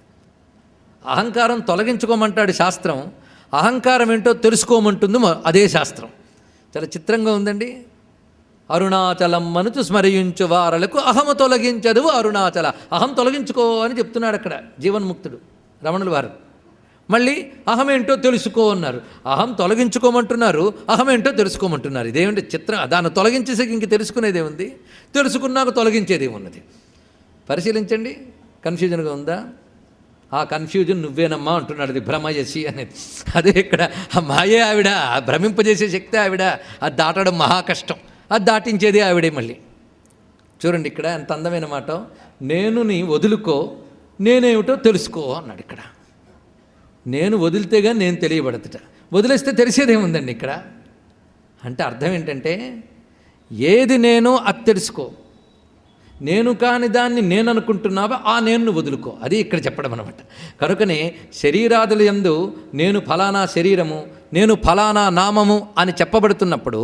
అహంకారం తొలగించుకోమంటాడు శాస్త్రం, అహంకారం ఏంటో తెలుసుకోమంటుంది అదే శాస్త్రం. చాలా చిత్రంగా ఉందండి. అరుణాచలం మనుచు స్మరించు వారలకు అహము తొలగించదు అరుణాచల. అహం తొలగించుకో అని చెప్తున్నాడు అక్కడ జీవన్ముక్తుడు రమణుల వారు. మళ్ళీ అహమేంటో తెలుసుకో అన్నారు. అహం తొలగించుకోమంటున్నారు, అహమేంటో తెలుసుకోమంటున్నారు. ఇదేమిటి చిత్రం? దాన్ని తొలగించేసి ఇంక తెలుసుకునేదేముంది? తెలుసుకున్నాక తొలగించేదేమున్నది? పరిశీలించండి. కన్ఫ్యూజన్గా ఉందా? ఆ కన్ఫ్యూజన్ నువ్వేనమ్మా అంటున్నాడు. అది భ్రమయసి అనేది. అదే ఇక్కడ ఆ మాయే ఆవిడ, భ్రమింపజేసే శక్తి ఆవిడ. అది దాటడం మహా కష్టం, అది దాటించేది ఆవిడే. మళ్ళీ చూడండి ఇక్కడ ఎంత అందమైన మాట. నేను నీ వదులుకో, నేనేమిటో తెలుసుకో అన్నాడు. ఇక్కడ నేను వదిలితే కానీ నేను తెలియబడతట, వదిలేస్తే తెలిసేదేముందండి ఇక్కడ? అంటే అర్థం ఏంటంటే ఏది నేను అది తెలుసుకో, నేను కాని దాన్ని నేను అనుకుంటున్నావా ఆ నేను వదులుకో. అది ఇక్కడ చెప్పడం అనమాట. కనుకనే శరీరాదుల యందు నేను ఫలానా శరీరము, నేను ఫలానా నామము అని చెప్పబడుతున్నప్పుడు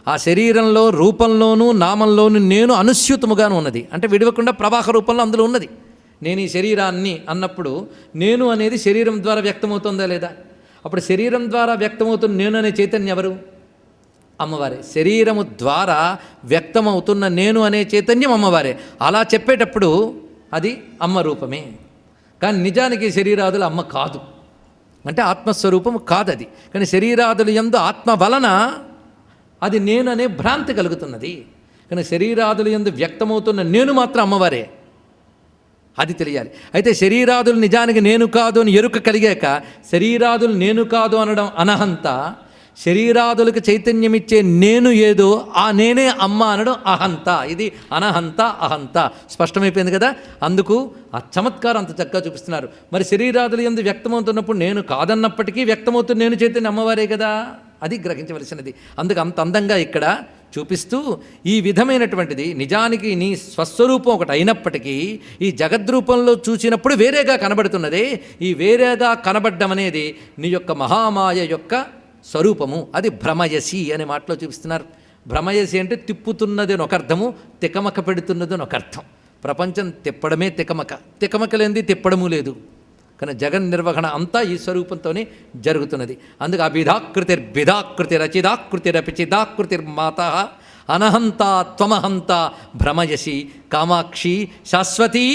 ఆ శరీరంలో రూపంలోనూ నామంలోనూ నేను అనుస్యూతముగాను ఉన్నది. అంటే విడవకుండా ప్రవాహ రూపంలో అందులో ఉన్నది. నేను ఈ శరీరాన్ని అన్నప్పుడు నేను అనేది శరీరం ద్వారా వ్యక్తమవుతుందా లేదా? అప్పుడు శరీరం ద్వారా వ్యక్తమవుతున్న నేను అనే చైతన్యం ఎవరు? అమ్మవారే. శరీరము ద్వారా వ్యక్తమవుతున్న నేను అనే చైతన్యం అమ్మవారే. అలా చెప్పేటప్పుడు అది అమ్మ రూపమే. కానీ నిజానికి శరీరాదులు అమ్మ కాదు, అంటే ఆత్మస్వరూపము కాదది. కానీ శరీరాదులు యందు ఆత్మ వలన అది నేను అనే భ్రాంతి కలుగుతున్నది. కానీ శరీరాదులు యందు వ్యక్తమవుతున్న నేను మాత్రం అమ్మవారే. అది తెలియాలి. అయితే శరీరాదులు నిజానికి నేను కాదు అని ఎరుక కలిగాక శరీరాదులు నేను కాదు అనడం అనహంత, శరీరాదులకు చైతన్యమిచ్చే నేను ఏదో ఆ నేనే అమ్మ అనడం అహంత. ఇది అనహంత అహంత. స్పష్టమైపోయింది కదా. అందుకు ఆ చమత్కారం అంత చక్కగా చూపిస్తున్నారు. మరి శరీరాదులు యందు వ్యక్తమవుతున్నప్పుడు నేను కాదన్నప్పటికీ వ్యక్తమవుతున్న నేను చైతన్య అమ్మవారే కదా. అది గ్రహించవలసినది. అందుకు అంత అందంగా ఇక్కడ చూపిస్తూ ఈ విధమైనటువంటిది నిజానికి నీ స్వస్వరూపం ఒకటి అయినప్పటికీ ఈ జగద్రూపంలో చూసినప్పుడు వేరేగా కనబడుతున్నదే. ఈ వేరేగా కనబడ్డం అనేది నీ యొక్క మహామాయ యొక్క స్వరూపము. అది భ్రమయసి అనే మాటలో చూపిస్తున్నారు. భ్రమయసి అంటే తిప్పుతున్నది అని ఒక అర్థము, తికమక పెడుతున్నది అని ఒక అర్థం. ప్రపంచం తిప్పడమే తికమక, తికమక లేనిది తిప్పడము లేదు. కానీ జగన్ నిర్వహణ అంతా ఈ స్వరూపంతోనే జరుగుతున్నది. అందుకు అభిధాకృతిర్భిధాకృతిరచిదాకృతిరపిచిదాకృతిర్మాత అనహంత త్వమహంత భ్రమయసి కామాక్షి శాశ్వతీ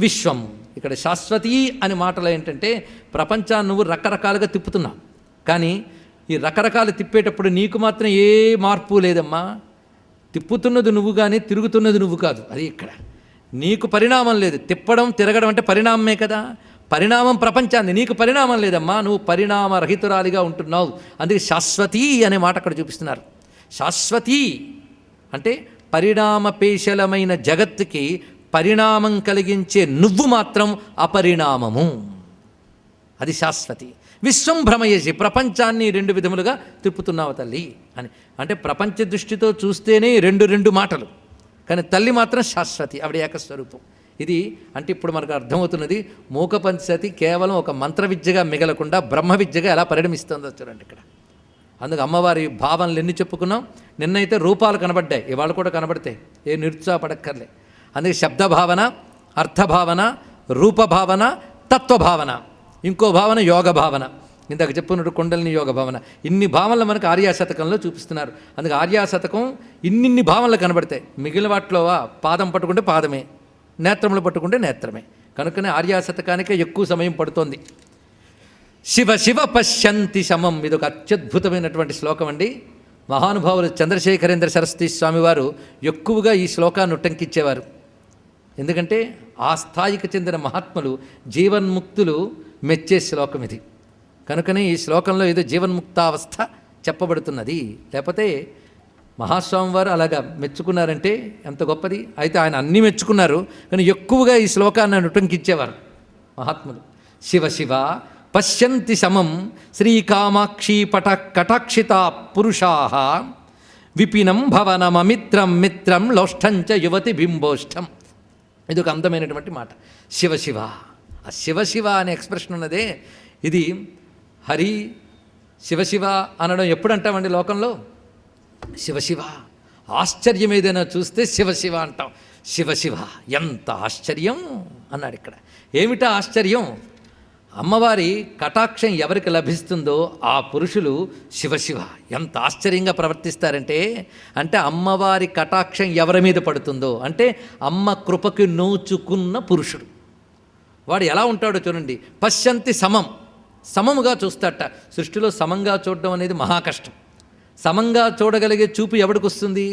విశ్వం. ఇక్కడ శాశ్వతీ అనే మాటలు ఏంటంటే ప్రపంచాన్ని నువ్వు రకరకాలుగా తిప్పుతున్నావు, కానీ ఈ రకరకాలు తిప్పేటప్పుడు నీకు మాత్రం ఏ మార్పు లేదమ్మా. తిప్పుతున్నది నువ్వు కానీ తిరుగుతున్నది నువ్వు కాదు. అది ఇక్కడ నీకు పరిణామం లేదు. తిప్పడం తిరగడం అంటే పరిణామమే కదా. పరిణామం ప్రపంచాన్ని, నీకు పరిణామం లేదమ్మా, నువ్వు పరిణామరహితురాలిగా ఉంటున్నావు. అందుకే శాశ్వతీ అనే మాట అక్కడ చూపిస్తున్నారు. శాశ్వతీ అంటే పరిణామపేశలమైన జగత్తుకి పరిణామం కలిగించే నువ్వు మాత్రం అపరిణామము. అది శాశ్వతి. విశ్వం భ్రమయసి, ప్రపంచాన్ని రెండు విధములుగా తిప్పుతున్నావు తల్లి అని. అంటే ప్రపంచ దృష్టితో చూస్తేనే రెండు మాటలు, కానీ తల్లి మాత్రం శాశ్వతి, ఆవిడ ఏకస్వరూపం. ఇది అంటే ఇప్పుడు మనకు అర్థమవుతున్నది మూక పంచసతి కేవలం ఒక మంత్ర విద్యగా మిగలకుండా బ్రహ్మ విద్యగా ఎలా పరిణమిస్తుందో చూడండి ఇక్కడ. అందుకు అమ్మవారి భావనలు ఎన్ని చెప్పుకున్నాం. నిన్నైతే రూపాలు కనబడ్డాయి, ఇవాళ కూడా కనబడతాయి, ఏ నిరుత్సాహపడక్కర్లే. అందుకే శబ్దభావన, అర్థభావన, రూపభావన, తత్వభావన, ఇంకో భావన యోగ భావన. ఇందాక చెప్పుకున్నట్టు కుండలిని యోగ భావన. ఇన్ని భావనలు మనకు ఆర్యాశతకంలో చూపిస్తున్నారు. అందుకే ఆర్యాశతకం ఇన్నిన్ని భావనలు కనబడతాయి. మిగిలిన వాటిలో పాదం పట్టుకుంటే పాదమే, నేత్రములు పట్టుకుంటే నేత్రమే. కనుకనే ఆర్యాశతకానికే ఎక్కువ సమయం పడుతోంది. శివ శివ పశ్యంతి శమం, ఇది ఒక అత్యద్భుతమైనటువంటి శ్లోకం అండి. మహానుభావులు చంద్రశేఖరేంద్ర సరస్వతి స్వామివారు ఎక్కువగా ఈ శ్లోకాన్ని ఉట్టంకించేవారు. ఎందుకంటే ఆ స్థాయికి చెందిన మహాత్ములు, జీవన్ముక్తులు మెచ్చే శ్లోకం ఇది. కనుకనే ఈ శ్లోకంలో ఏదో జీవన్ముక్తావస్థ చెప్పబడుతున్నది. లేకపోతే మహాస్వామి వారు అలాగా మెచ్చుకున్నారంటే ఎంత గొప్పది. అయితే ఆయన అన్నీ మెచ్చుకున్నారు, కానీ ఎక్కువగా ఈ శ్లోకాన్ని ఉటంకించేవారు మహాత్ములు. శివ శివ పశ్యంతి సమం శ్రీకామాక్షీ కటాక్షిత పురుషా విపినం భవనమమిత్రం మిత్రం లోష్టంచ యువతి బింబోష్టం. ఇది ఒక అందమైనటువంటి మాట. శివ శివ, ఆ శివ శివ అనే ఎక్స్ప్రెషన్ ఉన్నదే, ఇది హరి శివశివ అనడం ఎప్పుడు అంటామండి లోకంలో? శివశివ. ఆశ్చర్యం ఏదైనా చూస్తే శివశివ అంటాం. శివశివ ఎంత ఆశ్చర్యం అన్నాడు ఇక్కడ. ఏమిటా ఆశ్చర్యం? అమ్మవారి కటాక్షం ఎవరికి లభిస్తుందో ఆ పురుషులు శివశివ ఎంత ఆశ్చర్యంగా ప్రవర్తిస్తారంటే, అంటే అమ్మవారి కటాక్షం ఎవరి మీద పడుతుందో, అంటే అమ్మ కృపకి నోచుకున్న పురుషుడు వాడు ఎలా ఉంటాడో చూడండి. పశ్యంతి సమం, సమముగా చూస్తాట. సృష్టిలో సమంగా చూడడం అనేది మహాకష్టం. సమంగా చూడగలిగే చూపు ఎవరికి వస్తుంది?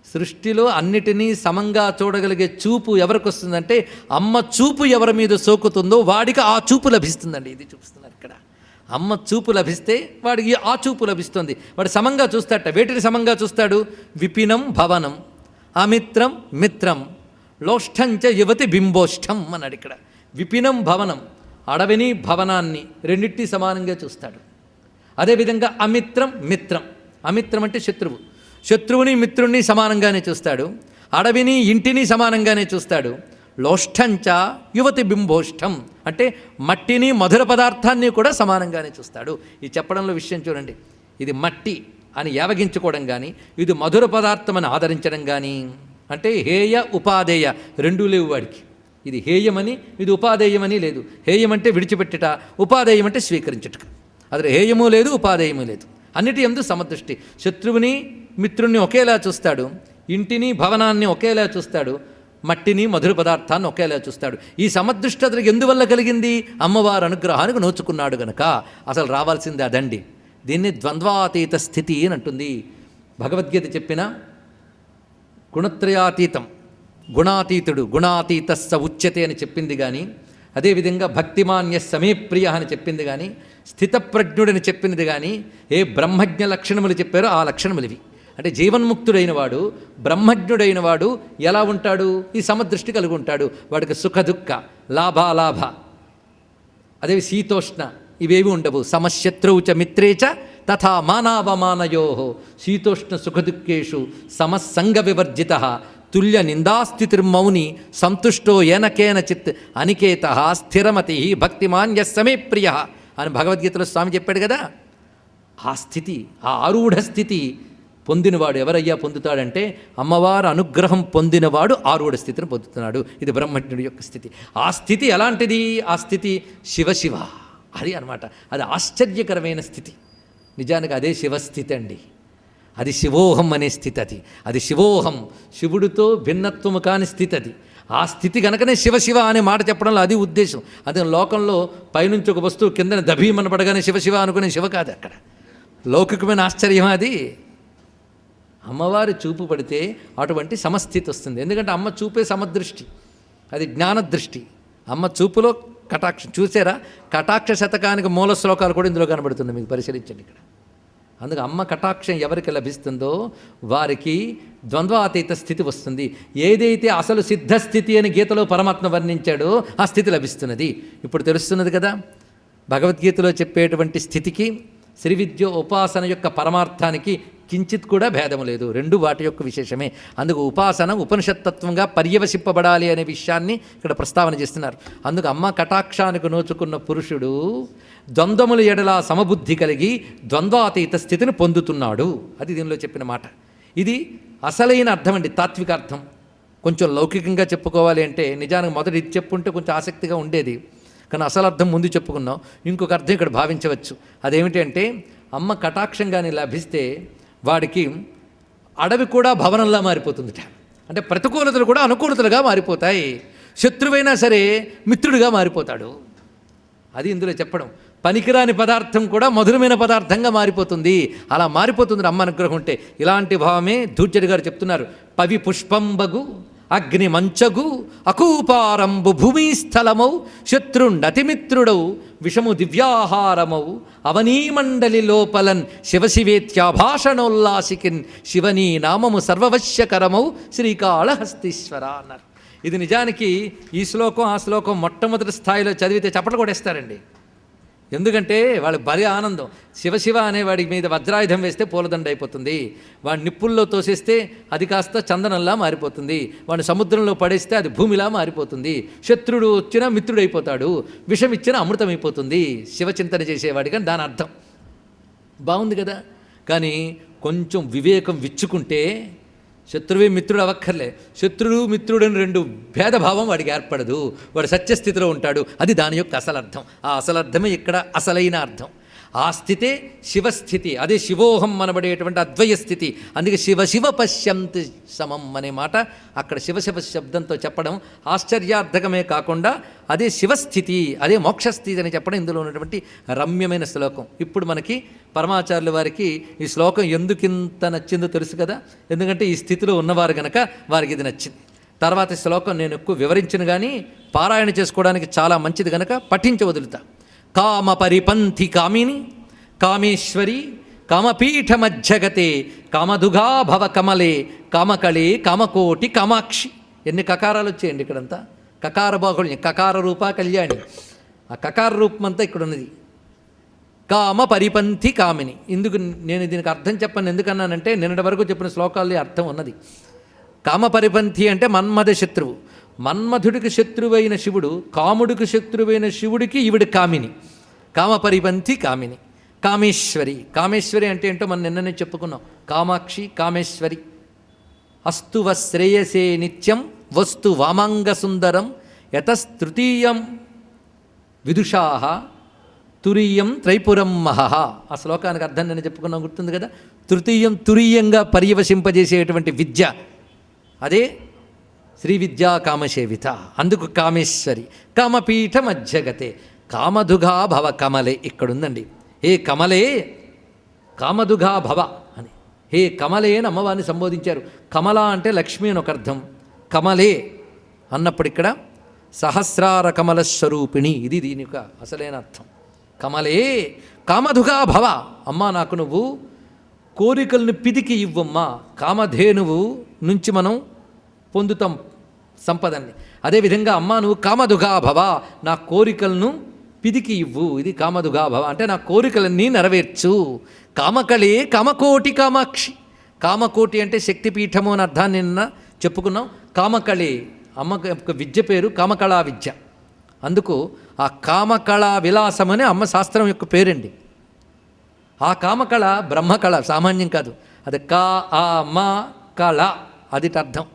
సృష్టిలో అన్నిటినీ సమంగా చూడగలిగే చూపు ఎవరికి వస్తుందంటే, అమ్మ చూపు ఎవరి మీద సోకుతుందో వాడికి ఆ చూపు లభిస్తుందండి. ఇది చూపిస్తున్నారు ఇక్కడ. అమ్మ చూపు లభిస్తే వాడికి ఆ చూపు లభిస్తుంది. వాడు సమంగా చూస్తాట. వేటిని సమంగా చూస్తాడు? విపినం భవనం, అమిత్రం మిత్రం, లోష్టంచ యువతి బింబోష్టం అన్నాడు ఇక్కడ. విపినం భవనం, అడవిని భవనాన్ని రెండింటినీ సమానంగా చూస్తాడు. అదేవిధంగా అమిత్రం మిత్రం, అమిత్రం అంటే శత్రువు, శత్రువుని మిత్రుణ్ణి సమానంగానే చూస్తాడు. అడవిని ఇంటిని సమానంగానే చూస్తాడు. లోష్టంచ యువతి బింబోష్టం అంటే మట్టిని మధుర పదార్థాన్ని కూడా సమానంగానే చూస్తాడు. ఈ చెప్పడంలో విషయం చూడండి. ఇది మట్టి అని యావగించుకోవడం కానీ, ఇది మధుర పదార్థం అని ఆదరించడం కానీ, అంటే హేయ ఉపాదేయ రెండూ లేవు వాడికి. ఇది హేయమని, ఇది ఉపాదేయమని లేదు. హేయం అంటే విడిచిపెట్టుట, ఉపాదేయం అంటే స్వీకరించుట. అది హేయము లేదు, ఉపాదేయము లేదు. అన్నిటి యందు సమదృష్టి. శత్రువుని మిత్రుణ్ణి ఒకేలా చూస్తాడు, ఇంటిని భవనాన్ని ఒకేలా చూస్తాడు, మట్టిని మధుర పదార్థాన్ని ఒకేలా చూస్తాడు. ఈ సమదృష్టి అతనికి ఎందువల్ల కలిగింది? అమ్మవారి అనుగ్రహానికి నోచుకున్నాడు గనక. అసలు రావాల్సింది అదండి. దీన్ని ద్వంద్వాతీత స్థితి అని అంటుంది భగవద్గీత. చెప్పిన గుణత్రయాతీతం, గుణాతీతుడు, గుణాతీతస్స ఉచ్యతే అని చెప్పింది కానీ, అదేవిధంగా భక్తిమాన్య సమే ప్రియ అని చెప్పింది కానీ, స్థితప్రజ్ఞుడని చెప్పినది కానీ, ఏ బ్రహ్మజ్ఞ లక్షణములు చెప్పారో ఆ లక్షణములు ఇవి. అంటే జీవన్ముక్తుడైన వాడు, బ్రహ్మజ్ఞుడైన వాడు ఎలా ఉంటాడు? ఈ సమదృష్టి కలిగి ఉంటాడు. వాడికి సుఖ దుఃఖ, లాభాలాభ, అదే శీతోష్ణ ఇవేవి ఉండవు. సమశత్రువు చ మిత్రే చ తథా మానావమానయో శీతోష్ణ సుఖదుఃఖేషు సమస్సంగ వివర్జిత తుల్య నిందాస్థితిర్మౌని సంతుష్టో ఏనకేన చిత్ అనికేత స్థిరమతి భక్తిమాన్ యస్సమే ప్రియ అని భగవద్గీతలో స్వామి చెప్పాడు కదా. ఆ స్థితి, ఆ ఆరూఢ స్థితి పొందినవాడు ఎవరయ్యా పొందుతాడంటే, అమ్మవారు అనుగ్రహం పొందినవాడు ఆరూఢ స్థితిని పొందుతున్నాడు. ఇది బ్రహ్మజ్ఞుడి యొక్క స్థితి. ఆ స్థితి ఎలాంటిది? ఆ స్థితి శివశివ అది అనమాట. అది ఆశ్చర్యకరమైన స్థితి. నిజానికి అదే శివస్థితి అండి. అది శివోహం అనే స్థితి. అది శివోహం, శివుడితో భిన్నత్వము కాని స్థితి అది. ఆ స్థితి కనుకనే శివశివ అనే మాట చెప్పడంలో అది ఉద్దేశం. అదే లోకంలో పైనుంచి ఒక వస్తువు కింద దభీమన పడగానే శివశివ అనుకునే శివ కాదు అక్కడ. లౌకికమైన ఆశ్చర్యం అది. అమ్మవారి చూపు పడితే అటువంటి సమస్థితి వస్తుంది. ఎందుకంటే అమ్మ చూపే సమదృష్టి, అది జ్ఞానదృష్టి. అమ్మ చూపులో కటాక్షం చూసారా? కటాక్ష శతకానికి మూల శ్లోకాలు కూడా ఇందులో కనబడుతుంది, మీకు పరిశీలించండి ఇక్కడ. అందుకు అమ్మ కటాక్షం ఎవరికి లభిస్తుందో వారికి ద్వంద్వాతీత స్థితి వస్తుంది. ఏదైతే అసలు సిద్ధస్థితి అని గీతలో పరమాత్మ వర్ణించాడో ఆ స్థితి లభిస్తున్నది. ఇప్పుడు తెలుస్తున్నది కదా, భగవద్గీతలో చెప్పేటువంటి స్థితికి శ్రీ విద్య ఉపాసన యొక్క పరమార్థానికి కించిత్ కూడా భేదము లేదు. రెండు వాటి యొక్క విశేషమే. అందుకు ఉపాసన ఉపనిషత్తత్వంగా పర్యవసింపబడాలి అనే విషయాన్ని ఇక్కడ ప్రస్తావన చేస్తున్నారు. అందుకు అమ్మ కటాక్షానికి నోచుకున్న పురుషుడు ద్వంద్వముల ఎడల సమబుద్ధి కలిగి ద్వంద్వాతీత స్థితిని పొందుతున్నాడు. అది దీనిలో చెప్పిన మాట. ఇది అసలైన అర్థం అండి, తాత్విక అర్థం. కొంచెం లౌకికంగా చెప్పుకోవాలి అంటే నిజానికి మొదటి ఇది చెప్పుంటే కొంచెం ఆసక్తిగా ఉండేది, కానీ అసలు అర్థం ముందు చెప్పుకున్నాం. ఇంకొక అర్థం ఇక్కడ భావించవచ్చు. అదేమిటి అంటే, అమ్మ కటాక్షంగాని లభిస్తే వాడికి అడవి కూడా భవనంలా మారిపోతుందిట. అంటే ప్రతికూలతలు కూడా అనుకూలతలుగా మారిపోతాయి. శత్రువైనా సరే మిత్రుడిగా మారిపోతాడు. అది ఇందులో చెప్పడం. పనికిరాని పదార్థం కూడా మధురమైన పదార్థంగా మారిపోతుంది. అలా మారిపోతుంది అమ్మ అనుగ్రహం ఉంటే. ఇలాంటి భావమే ధూర్జటి గారు చెప్తున్నారు. పవి పుష్పంబగు అగ్ని మంచగు అకూపారంబు భూమిస్థలమౌ శత్రుండతిమిత్రుడౌ విషము దివ్యాహారమౌ అవనీమండలి లోపలన్ శివశివేత్యాభాషణోల్లాసికిన్ శివనీ నామము సర్వవశ్యకరమౌ శ్రీకాళహస్తీశ్వర అన్నారు. ఇది నిజానికి ఈ శ్లోకం ఆ శ్లోకం మొట్టమొదటి స్థాయిలో చదివితే చప్పట్లు కొట్టేస్తారండి. ఎందుకంటే వాళ్ళకి భారీ ఆనందం. శివశివ అనేవాడి మీద వజ్రాయుధం వేస్తే పూలదండ అయిపోతుంది, వాడి నిప్పుల్లో తోసేస్తే అది కాస్త చందనంలా మారిపోతుంది, వాడిని సముద్రంలో పడేస్తే అది భూమిలా మారిపోతుంది, శత్రుడు వచ్చినా మిత్రుడైపోతాడు, విషం ఇచ్చినా అమృతమైపోతుంది శివచింతన చేసేవాడికి అని దాని అర్థం. బాగుంది కదా. కానీ కొంచెం వివేకం విచ్చుకుంటే శత్రువే మిత్రుడు అవ్వక్కర్లే. శత్రుడు మిత్రుడని రెండు భేదభావం వాడికి ఏర్పడదు, వాడు సత్యస్థితిలో ఉంటాడు. అది దాని యొక్క అసలర్థం. ఆ అసలర్థమే ఇక్కడ అసలైన అర్థం. ఆ స్థితే శివస్థితి, అదే శివోహం అనబడేటువంటి అద్వయ స్థితి. అందుకే శివ శివ పశ్యంతి సమం అనే మాట అక్కడ శివశివ శబ్దంతో చెప్పడం ఆశ్చర్యార్థకమే కాకుండా అదే శివస్థితి, అదే మోక్షస్థితి అని చెప్పడం ఇందులో ఉన్నటువంటి రమ్యమైన శ్లోకం. ఇప్పుడు మనకి పరమాచార్యుల వారికి ఈ శ్లోకం ఎందుకింత నచ్చిందో తెలుసు కదా. ఎందుకంటే ఈ స్థితిలో ఉన్నవారు గనక వారికి ఇది నచ్చింది. తర్వాత శ్లోకం నేను ఎక్కువ వివరించిన కానీ పారాయణ చేసుకోవడానికి చాలా మంచిది కనుక పఠించి వదులుతా. కామ పరిపంథి కామిని కామేశ్వరి కామపీఠమజ్జగతే కామదుఘా భవ కమలే కామకళే కామకోటి కామాక్షి. ఎన్ని కకారాలు వచ్చాయండి ఇక్కడంతా. కకార బాహుళ్యం, కకార రూప కళ్యాణి. ఆ కకార రూపం అంతా ఇక్కడ ఉన్నది. కామ పరిపంథి కామిని. ఎందుకు నేను దీనికి అర్థం చెప్పను ఎందుకన్నానంటే నిన్నటి వరకు చెప్పిన శ్లోకాల్లో అర్థం ఉన్నది. కామ పరిపంథి అంటే మన్మథ శత్రువు. మన్మధుడికి శత్రువైన శివుడు, కాముడికి శత్రువైన శివుడికి ఈవిడి కామిని. కామ పరిపంథి కామిని. కామేశ్వరి. కామేశ్వరి అంటే ఏంటో మనం నిన్ననే చెప్పుకున్నాం. కామాక్షి కామేశ్వరి. అస్తువ శ్రేయసే నిత్యం వస్తు వామాంగ సుందరం యతస్తృతీయం విదుషాహ తురీయం త్రైపురం మహః. ఆ శ్లోకానికి అర్థం నేను చెప్పుకున్నాం, గుర్తుంది కదా. తృతీయం తురీయంగా పర్యవశింపజేసేటువంటి విద్య, అదే శ్రీ విద్యా కామసేవిత. అందుకు కామేశ్వరి. కామపీఠం అజ్జగతే కామదుఘా భవ కమలే. ఇక్కడుందండి. హే కమలే కామదుఘా భవ అని. హే కమలే అని అమ్మవారిని సంబోధించారు. కమల అంటే లక్ష్మి అని ఒక అర్థం. కమలే అన్నప్పుడు ఇక్కడ సహస్రార కమల స్వరూపిణి, ఇది దీని యొక్క అసలైన అర్థం. కమలే కామదుఘా భవ. అమ్మా నాకు నువ్వు కోరికలను పిదికి ఇవ్వమ్మా. కామధేనువు నుంచి మనం పొందుతాం సంపదన్ని. అదేవిధంగా అమ్మ నువ్వు కామదుఘా భవ, నా కోరికలను పిదికి ఇవ్వు. ఇది కామదుఘా భవ అంటే నా కోరికలన్నీ నెరవేర్చు. కామకళే కామకోటి కామాక్షి. కామకోటి అంటే శక్తిపీఠము అని అర్థాన్ని నిన్న చెప్పుకున్నాం. కామకళే అమ్మ యొక్క విద్య పేరు కామకళా విద్య. అందుకు ఆ కామకళా విలాసమని అమ్మ శాస్త్రం యొక్క పేరండి. ఆ కామకళ బ్రహ్మకళ, సామాన్యం కాదు. అది కా ఆ మా కళ, అది అర్థం.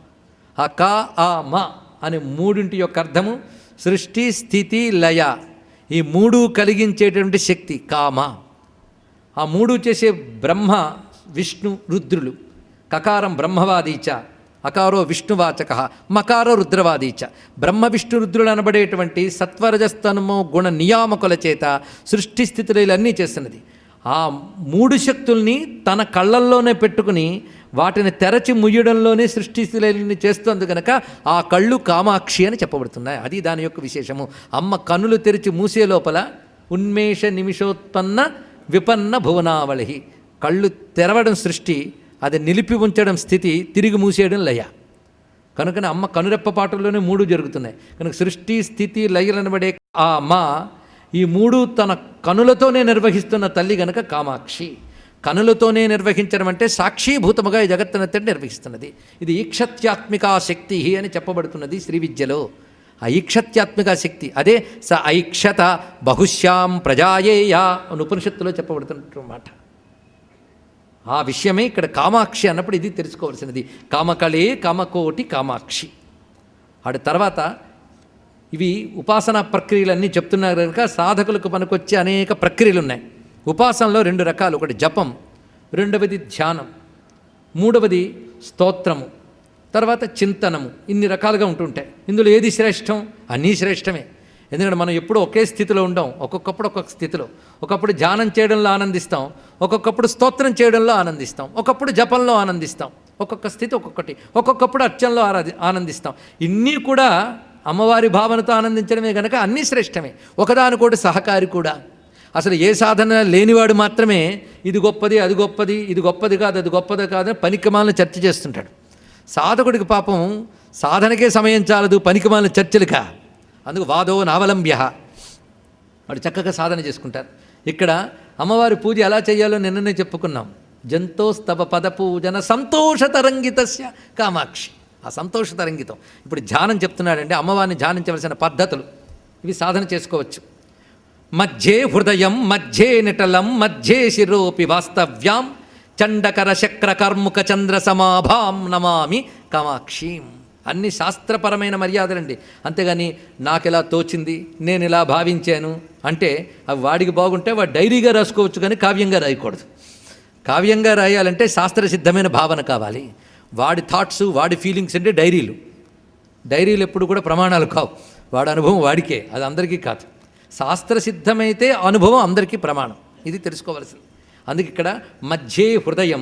ఆ కా ఆ మా అనే మూడింటి యొక్క అర్థము సృష్టి స్థితి లయ, ఈ మూడు కలిగించేటువంటి శక్తి కామ. ఆ మూడు చేసే బ్రహ్మ విష్ణు రుద్రులు. కకారం బ్రహ్మవాదీచ, అకారో విష్ణువాచక, మకారో రుద్రవాదీచ. బ్రహ్మ విష్ణు రుద్రులు అనబడేటువంటి సత్వరజస్తనమో గుణ నియామకుల చేత సృష్టి స్థితులన్నీ చేస్తున్నది. ఆ మూడు శక్తుల్ని తన కళ్ళల్లోనే పెట్టుకుని వాటిని తెరచి ముయ్యడంలోనే సృష్టి స్థితులన్నీ చేస్తుంది కనుక ఆ కళ్ళు కామాక్షి అని చెప్పబడుతున్నాయి. అది దాని యొక్క విశేషము. అమ్మ కన్నులు తెరిచి మూసే లోపల ఉన్మేష నిమిషోత్పన్న విపన్న భువనావళి. కళ్ళు తెరవడం సృష్టి, అది నిలిపి ఉంచడం స్థితి, తిరిగి మూసేయడం లయ. కనుకనే అమ్మ కనురెప్పపాటులోనే మూడు జరుగుతున్నాయి. కనుక సృష్టి స్థితి లయలనబడే ఆ అమ్మ ఈ మూడు తన కనులతోనే నిర్వహిస్తున్న తల్లి గనక కామాక్షి. కనులతోనే నిర్వహించడం అంటే సాక్షీభూతముగా ఈ జగత్తునంతటి నిర్వహిస్తున్నది. ఇది ఈక్షత్యాత్మికా శక్తి అని చెప్పబడుతున్నది శ్రీ విద్యలో. ఆ ఈక్షత్యాత్మిక శక్తి అదే స ఐక్షత బహుశ్యాం ప్రజాయేయా అని ఉపనిషత్తులో చెప్పబడుతున్నమాట. ఆ విషయమే ఇక్కడ కామాక్షి అన్నప్పుడు ఇది తెలుసుకోవాల్సినది. కామకళే కామకోటి కామాక్షి. ఆడ తర్వాత ఇవి ఉపాసనా ప్రక్రియలన్నీ చెప్తున్నారు కనుక సాధకులకు పనికొచ్చే అనేక ప్రక్రియలు ఉన్నాయి. ఉపాసనలో రెండు రకాలు. ఒకటి జపం, రెండవది ధ్యానం, మూడవది స్తోత్రము, తర్వాత చింతనము, ఇన్ని రకాలుగా ఉంటుంటాయి. ఇందులో ఏది శ్రేష్టం? అన్నీ శ్రేష్టమే. ఎందుకంటే మనం ఎప్పుడూ ఒకే స్థితిలో ఉండం. ఒక్కొక్కప్పుడు ఒక్కొక్క స్థితిలో, ఒకప్పుడు ధ్యానం చేయడంలో ఆనందిస్తాం, ఒక్కొక్కప్పుడు స్తోత్రం చేయడంలో ఆనందిస్తాం, ఒకప్పుడు జపంలో ఆనందిస్తాం. ఒక్కొక్క స్థితి ఒక్కొక్కటి. ఒక్కొక్కప్పుడు అర్చనలో ఆనందిస్తాం. ఇన్నీ కూడా అమ్మవారి భావనతో ఆనందించడమే కనుక అన్నీ శ్రేష్టమే. ఒకదానికోటి సహకారి కూడా. అసలు ఏ సాధన లేనివాడు మాత్రమే ఇది గొప్పది, అది గొప్పది, ఇది గొప్పది కాదు, అది గొప్పది కాదని పనికిమాలను చర్చ చేస్తుంటాడు. సాధకుడికి పాపం సాధనకే సమయం చాలదు, పనికిమాలిన చర్చలుగా. అందుకు వాదో నావలంబ్య, వాడు చక్కగా సాధన చేసుకుంటారు. ఇక్కడ అమ్మవారి పూజ ఎలా చేయాలో నిన్ననే చెప్పుకున్నాం. జంతోస్తవ పద పూజన సంతోషతరంగితస్య కామాక్షి. ఆ సంతోషతరంగితం. ఇప్పుడు ధ్యానం చెప్తున్నాడండి. అమ్మవారిని ధ్యానించవలసిన పద్ధతులు ఇవి సాధన చేసుకోవచ్చు. మధ్యే హృదయం, మధ్యే నిటలం, మధ్యే శిరోపి వాస్తవ్యాం చండకర శక్ర కర్ముక చంద్ర సమాభాం నమామి కామాక్షీం. అన్ని శాస్త్రపరమైన మర్యాదలండి. అంతేగాని నాకెలా తోచింది, నేను ఇలా భావించాను అంటే అవి వాడికి బాగుంటే వాడు డైరీగా రాసుకోవచ్చు, కానీ కావ్యంగా రాయకూడదు. కావ్యంగా రాయాలంటే శాస్త్రసిద్ధమైన భావన కావాలి. వాడి థాట్స్, వాడి ఫీలింగ్స్ అంటే డైరీలు. డైరీలు ఎప్పుడు కూడా ప్రమాణాలు కావు. వాడి అనుభవం వాడికే, అది అందరికీ కాదు. శాస్త్రసిద్ధమైతే అనుభవం అందరికీ ప్రమాణం. ఇది తెలుసుకోవాల్సింది. అందుకే ఇక్కడ మధ్యే హృదయం,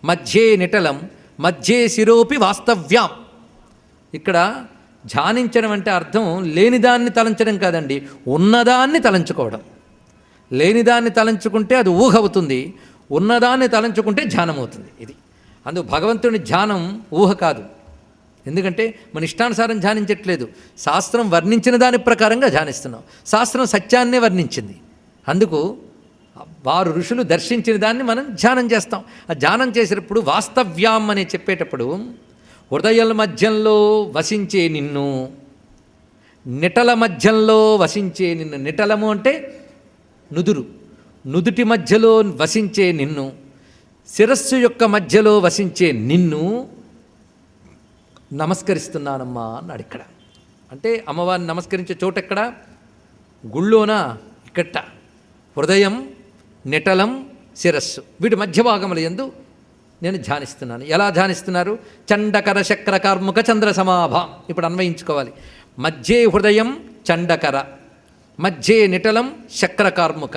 మధ్యే నిటలం, మధ్యే శిరోపి వాస్తవ్యాం. ఇక్కడ ధ్యానించడం అంటే అర్థం లేనిదాన్ని తలంచడం కాదండి, ఉన్నదాన్ని తలంచుకోవడం. లేనిదాన్ని తలంచుకుంటే అది ఊహ అవుతుంది, ఉన్నదాన్ని తలంచుకుంటే ధ్యానం అవుతుంది. ఇది అందుకు భగవంతుని ధ్యానం ఊహ కాదు. ఎందుకంటే మన ఇష్టానుసారం ధ్యానించట్లేదు, శాస్త్రం వర్ణించిన దాని ప్రకారంగా ధ్యానిస్తున్నాం. శాస్త్రం సత్యాన్నే వర్ణించింది. అందుకు వారు ఋషులు దర్శించిన దాన్ని మనం ధ్యానం చేస్తాం. ఆ ధ్యానం చేసేటప్పుడు వాస్తవ్యాం అని చెప్పేటప్పుడు హృదయాల మధ్యంలో వసించే నిన్ను, నిటల మధ్యంలో వసించే నిన్ను. నిటలము అంటే నుదురు, నుదుటి మధ్యలో వసించే నిన్ను, శిరస్సు యొక్క మధ్యలో వసించే నిన్ను నమస్కరిస్తున్నానమ్మా అన్నాడు. ఇక్కడ అంటే అమ్మవారిని నమస్కరించే చోట ఎక్కడ? గుళ్ళోనా? ఇక్కట హృదయం, నిటలం, శిరస్సు, వీటి మధ్య భాగముల యందు నేను ధ్యానిస్తున్నాను. ఎలా ధ్యానిస్తున్నారు? చండకర శక్ర కార్ముక చంద్ర సమాభాం. ఇప్పుడు అన్వయించుకోవాలి. మధ్యే హృదయం చండకర, మధ్యే నిటలం శక్రకార్ముక,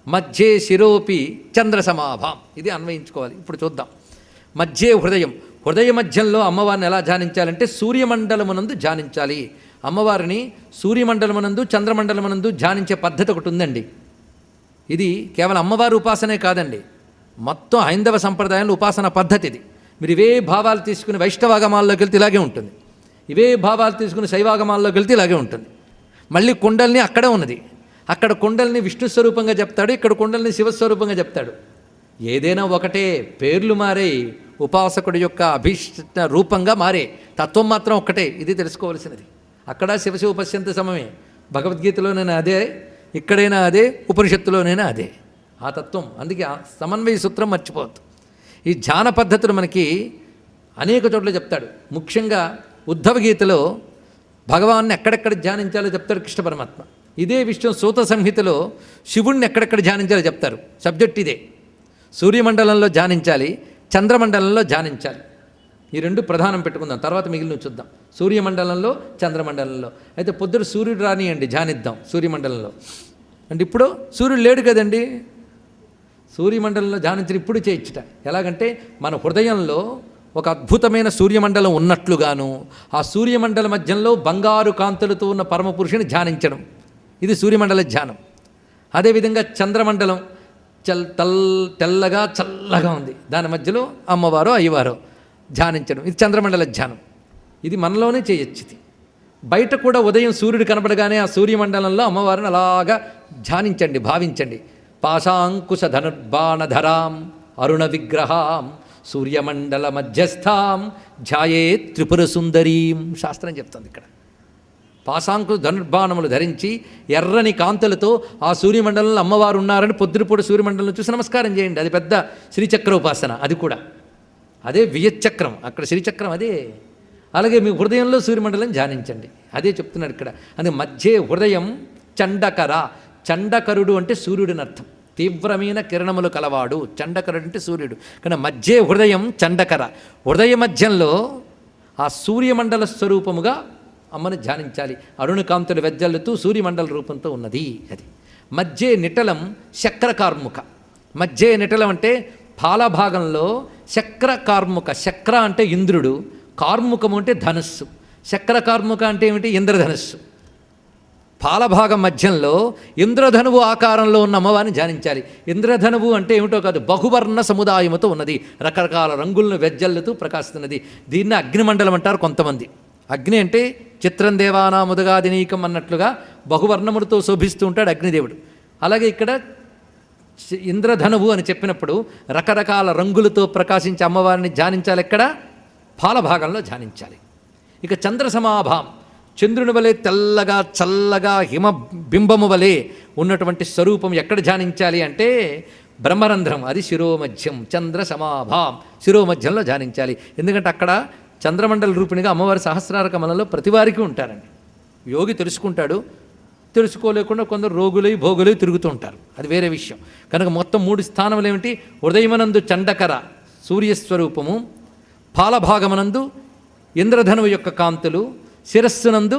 మధ్యే శిరోపి చంద్ర సమాభాం. ఇది అన్వయించుకోవాలి. ఇప్పుడు చూద్దాం. మధ్యే హృదయం, హృదయ మధ్యంలో అమ్మవారిని ఎలా ధ్యానించాలంటే సూర్యమండలమునందు ధ్యానించాలి. అమ్మవారిని సూర్యమండలమునందు, చంద్రమండలమునందు ధ్యానించే పద్ధతి ఒకటి ఉందండి. ఇది కేవలం అమ్మవారి ఉపాసనే కాదండి, మొత్తం హైందవ సంప్రదాయంలో ఉపాసన పద్ధతి ఇది. మీరు ఇవే భావాలు తీసుకుని వైష్ణవాగమాల్లోకి వెళ్తే ఇలాగే ఉంటుంది, ఇవే భావాలు తీసుకుని శైవాగమాల్లోకి వెళ్తే ఇలాగే ఉంటుంది. మళ్ళీ కుండల్ని అక్కడే ఉన్నది. అక్కడ కుండల్ని విష్ణు స్వరూపంగా చెప్తాడు, ఇక్కడ కుండల్ని శివస్వరూపంగా చెప్తాడు. ఏదైనా ఒకటే, పేర్లు మారే, ఉపాసకుడి యొక్క అభీష్ట రూపంగా మారే, తత్వం మాత్రం ఒక్కటే. ఇది తెలుసుకోవలసినది. అక్కడ శివశివ పశ్యంత సమమే. భగవద్గీతలోనైనా అదే, ఇక్కడైనా అదే, ఉపనిషత్తులోనైనా అదే ఆ తత్వం. అందుకే ఆ సమన్వయ సూత్రం మర్చిపోవద్దు. ఈ ధ్యాన పద్ధతులు మనకి అనేక చోట్ల చెప్తాడు. ముఖ్యంగా ఉద్ధవ గీతలో భగవాన్ని ఎక్కడెక్కడ ధ్యానించాలో చెప్తాడు కృష్ణ పరమాత్మ. ఇదే విషయం సూత సంహితలో శివుణ్ణి ఎక్కడెక్కడ ధ్యానించాలో చెప్తారు. సబ్జెక్ట్ ఇదే. సూర్యమండలంలో ధ్యానించాలి, చంద్రమండలంలో ధ్యానించాలి. ఈ రెండు ప్రధానం పెట్టుకుందాం, తర్వాత మిగిలిన చూద్దాం. సూర్యమండలంలో, చంద్రమండలంలో. అయితే పొద్దున సూర్యుడు రానియండి, ధ్యానిద్దాం సూర్యమండలంలో. అంటే ఇప్పుడు సూర్యుడు లేడు కదండి, సూర్యమండలంలో ధ్యానించి ఇప్పుడు చేయొచ్చుట. ఎలాగంటే మన హృదయంలో ఒక అద్భుతమైన సూర్యమండలం ఉన్నట్లుగాను, ఆ సూర్యమండల మధ్యంలో బంగారు కాంతులతో ఉన్న పరమపురుషుని ధ్యానించడం, ఇది సూర్యమండల ధ్యానం. అదేవిధంగా చంద్రమండలం తెల్లగా చల్లగా ఉంది, దాని మధ్యలో అమ్మవారో అయ్యవారో ధ్యానించడం, ఇది చంద్రమండల ధ్యానం. ఇది మనలోనే చేయొచ్చు. ఇది బయట కూడా ఉదయం సూర్యుడు కనపడగానే ఆ సూర్యమండలంలో అమ్మవారిని అలాగా ధ్యానించండి, భావించండి. పాశాంకుశ ధనుర్బాణధరాం అరుణ విగ్రహాం సూర్యమండల మధ్యస్థాం ధ్యాయే త్రిపుర సుందరీం. శాస్త్రం చెప్తుంది ఇక్కడ. పాశాంకుశ ధనుర్బాణములు ధరించి ఎర్రని కాంతులతో ఆ సూర్యమండలంలో అమ్మవారు ఉన్నారని పొద్దుపూట సూర్యమండలం చూసి నమస్కారం చేయండి. అది పెద్ద శ్రీచక్ర ఉపాసన. అది కూడా అదే వియచ్చక్రం, అక్కడ శ్రీచక్రం అదే. అలాగే మీ హృదయంలో సూర్యమండలం ధ్యానించండి, అదే చెప్తున్నాడు ఇక్కడ. అది మధ్యే హృదయం చండకర. చండకరుడు అంటే సూర్యుడిని అర్థం, తీవ్రమైన కిరణములు కలవాడు. చండకరుడు అంటే సూర్యుడు. కానీ మధ్యే హృదయం చండకర, హృదయ మధ్యంలో ఆ సూర్యమండల స్వరూపముగా అమ్మను ధ్యానించాలి. అరుణకాంతులు వెజ్జల్లుతూ సూర్యమండల రూపంతో ఉన్నది. అది మధ్యే నిటలం శక్రకార్ముక. మధ్యే నిటలం అంటే పాలభాగంలో శక్రకార్ముక. శక్ర అంటే ఇంద్రుడు, కార్ముకము అంటే ధనుస్సు. శక్రకార్ముక అంటే ఏమిటి? ఇంద్రధనుస్సు. పాలభాగం మధ్యంలో ఇంద్రధనువు ఆకారంలో ఉన్న అమ్మవారిని ధ్యానించాలి. ఇంద్రధనువు అంటే ఏమిటో కాదు, బహువర్ణ సముదాయముతో ఉన్నది, రకరకాల రంగులను వెజ్జల్లుతూ ప్రకాశిస్తున్నది. దీన్ని అగ్నిమండలం అంటారు కొంతమంది. అగ్ని అంటే చిత్రం దేవానా ముదగాదినీకం అన్నట్లుగా బహువర్ణములతో శోభిస్తూ ఉంటాడు అగ్నిదేవుడు. అలాగే ఇక్కడ ఇంద్రధనువు అని చెప్పినప్పుడు రకరకాల రంగులతో ప్రకాశించే అమ్మవారిని ధ్యానించాలి. ఎక్కడ? పాలభాగంలో ధ్యానించాలి. ఇక చంద్రసమాభాం, చంద్రుని వలె తెల్లగా చల్లగా హిమబింబము వలె ఉన్నటువంటి స్వరూపం ఎక్కడ ధ్యానించాలి అంటే బ్రహ్మరంధ్రం, అది శిరోమధ్యం. చంద్రసమాభాం, శిరోమధ్యంలో ధ్యానించాలి. ఎందుకంటే అక్కడ చంద్రమండల రూపిణిగా అమ్మవారి సహస్రార కమలంలో ప్రతివారికి ఉంటారండి. యోగి తెలుసుకుంటాడు, తెలుసుకోలేకుండా కొందరు రోగులై భోగులై తిరుగుతూ ఉంటారు, అది వేరే విషయం. కనుక మొత్తం 3 స్థానములు ఏమిటి? ఉదయమనందు చండకర సూర్యస్వరూపము, పాలభాగమనందు ఇంద్రధనువు యొక్క కాంతులు, శిరస్సునందు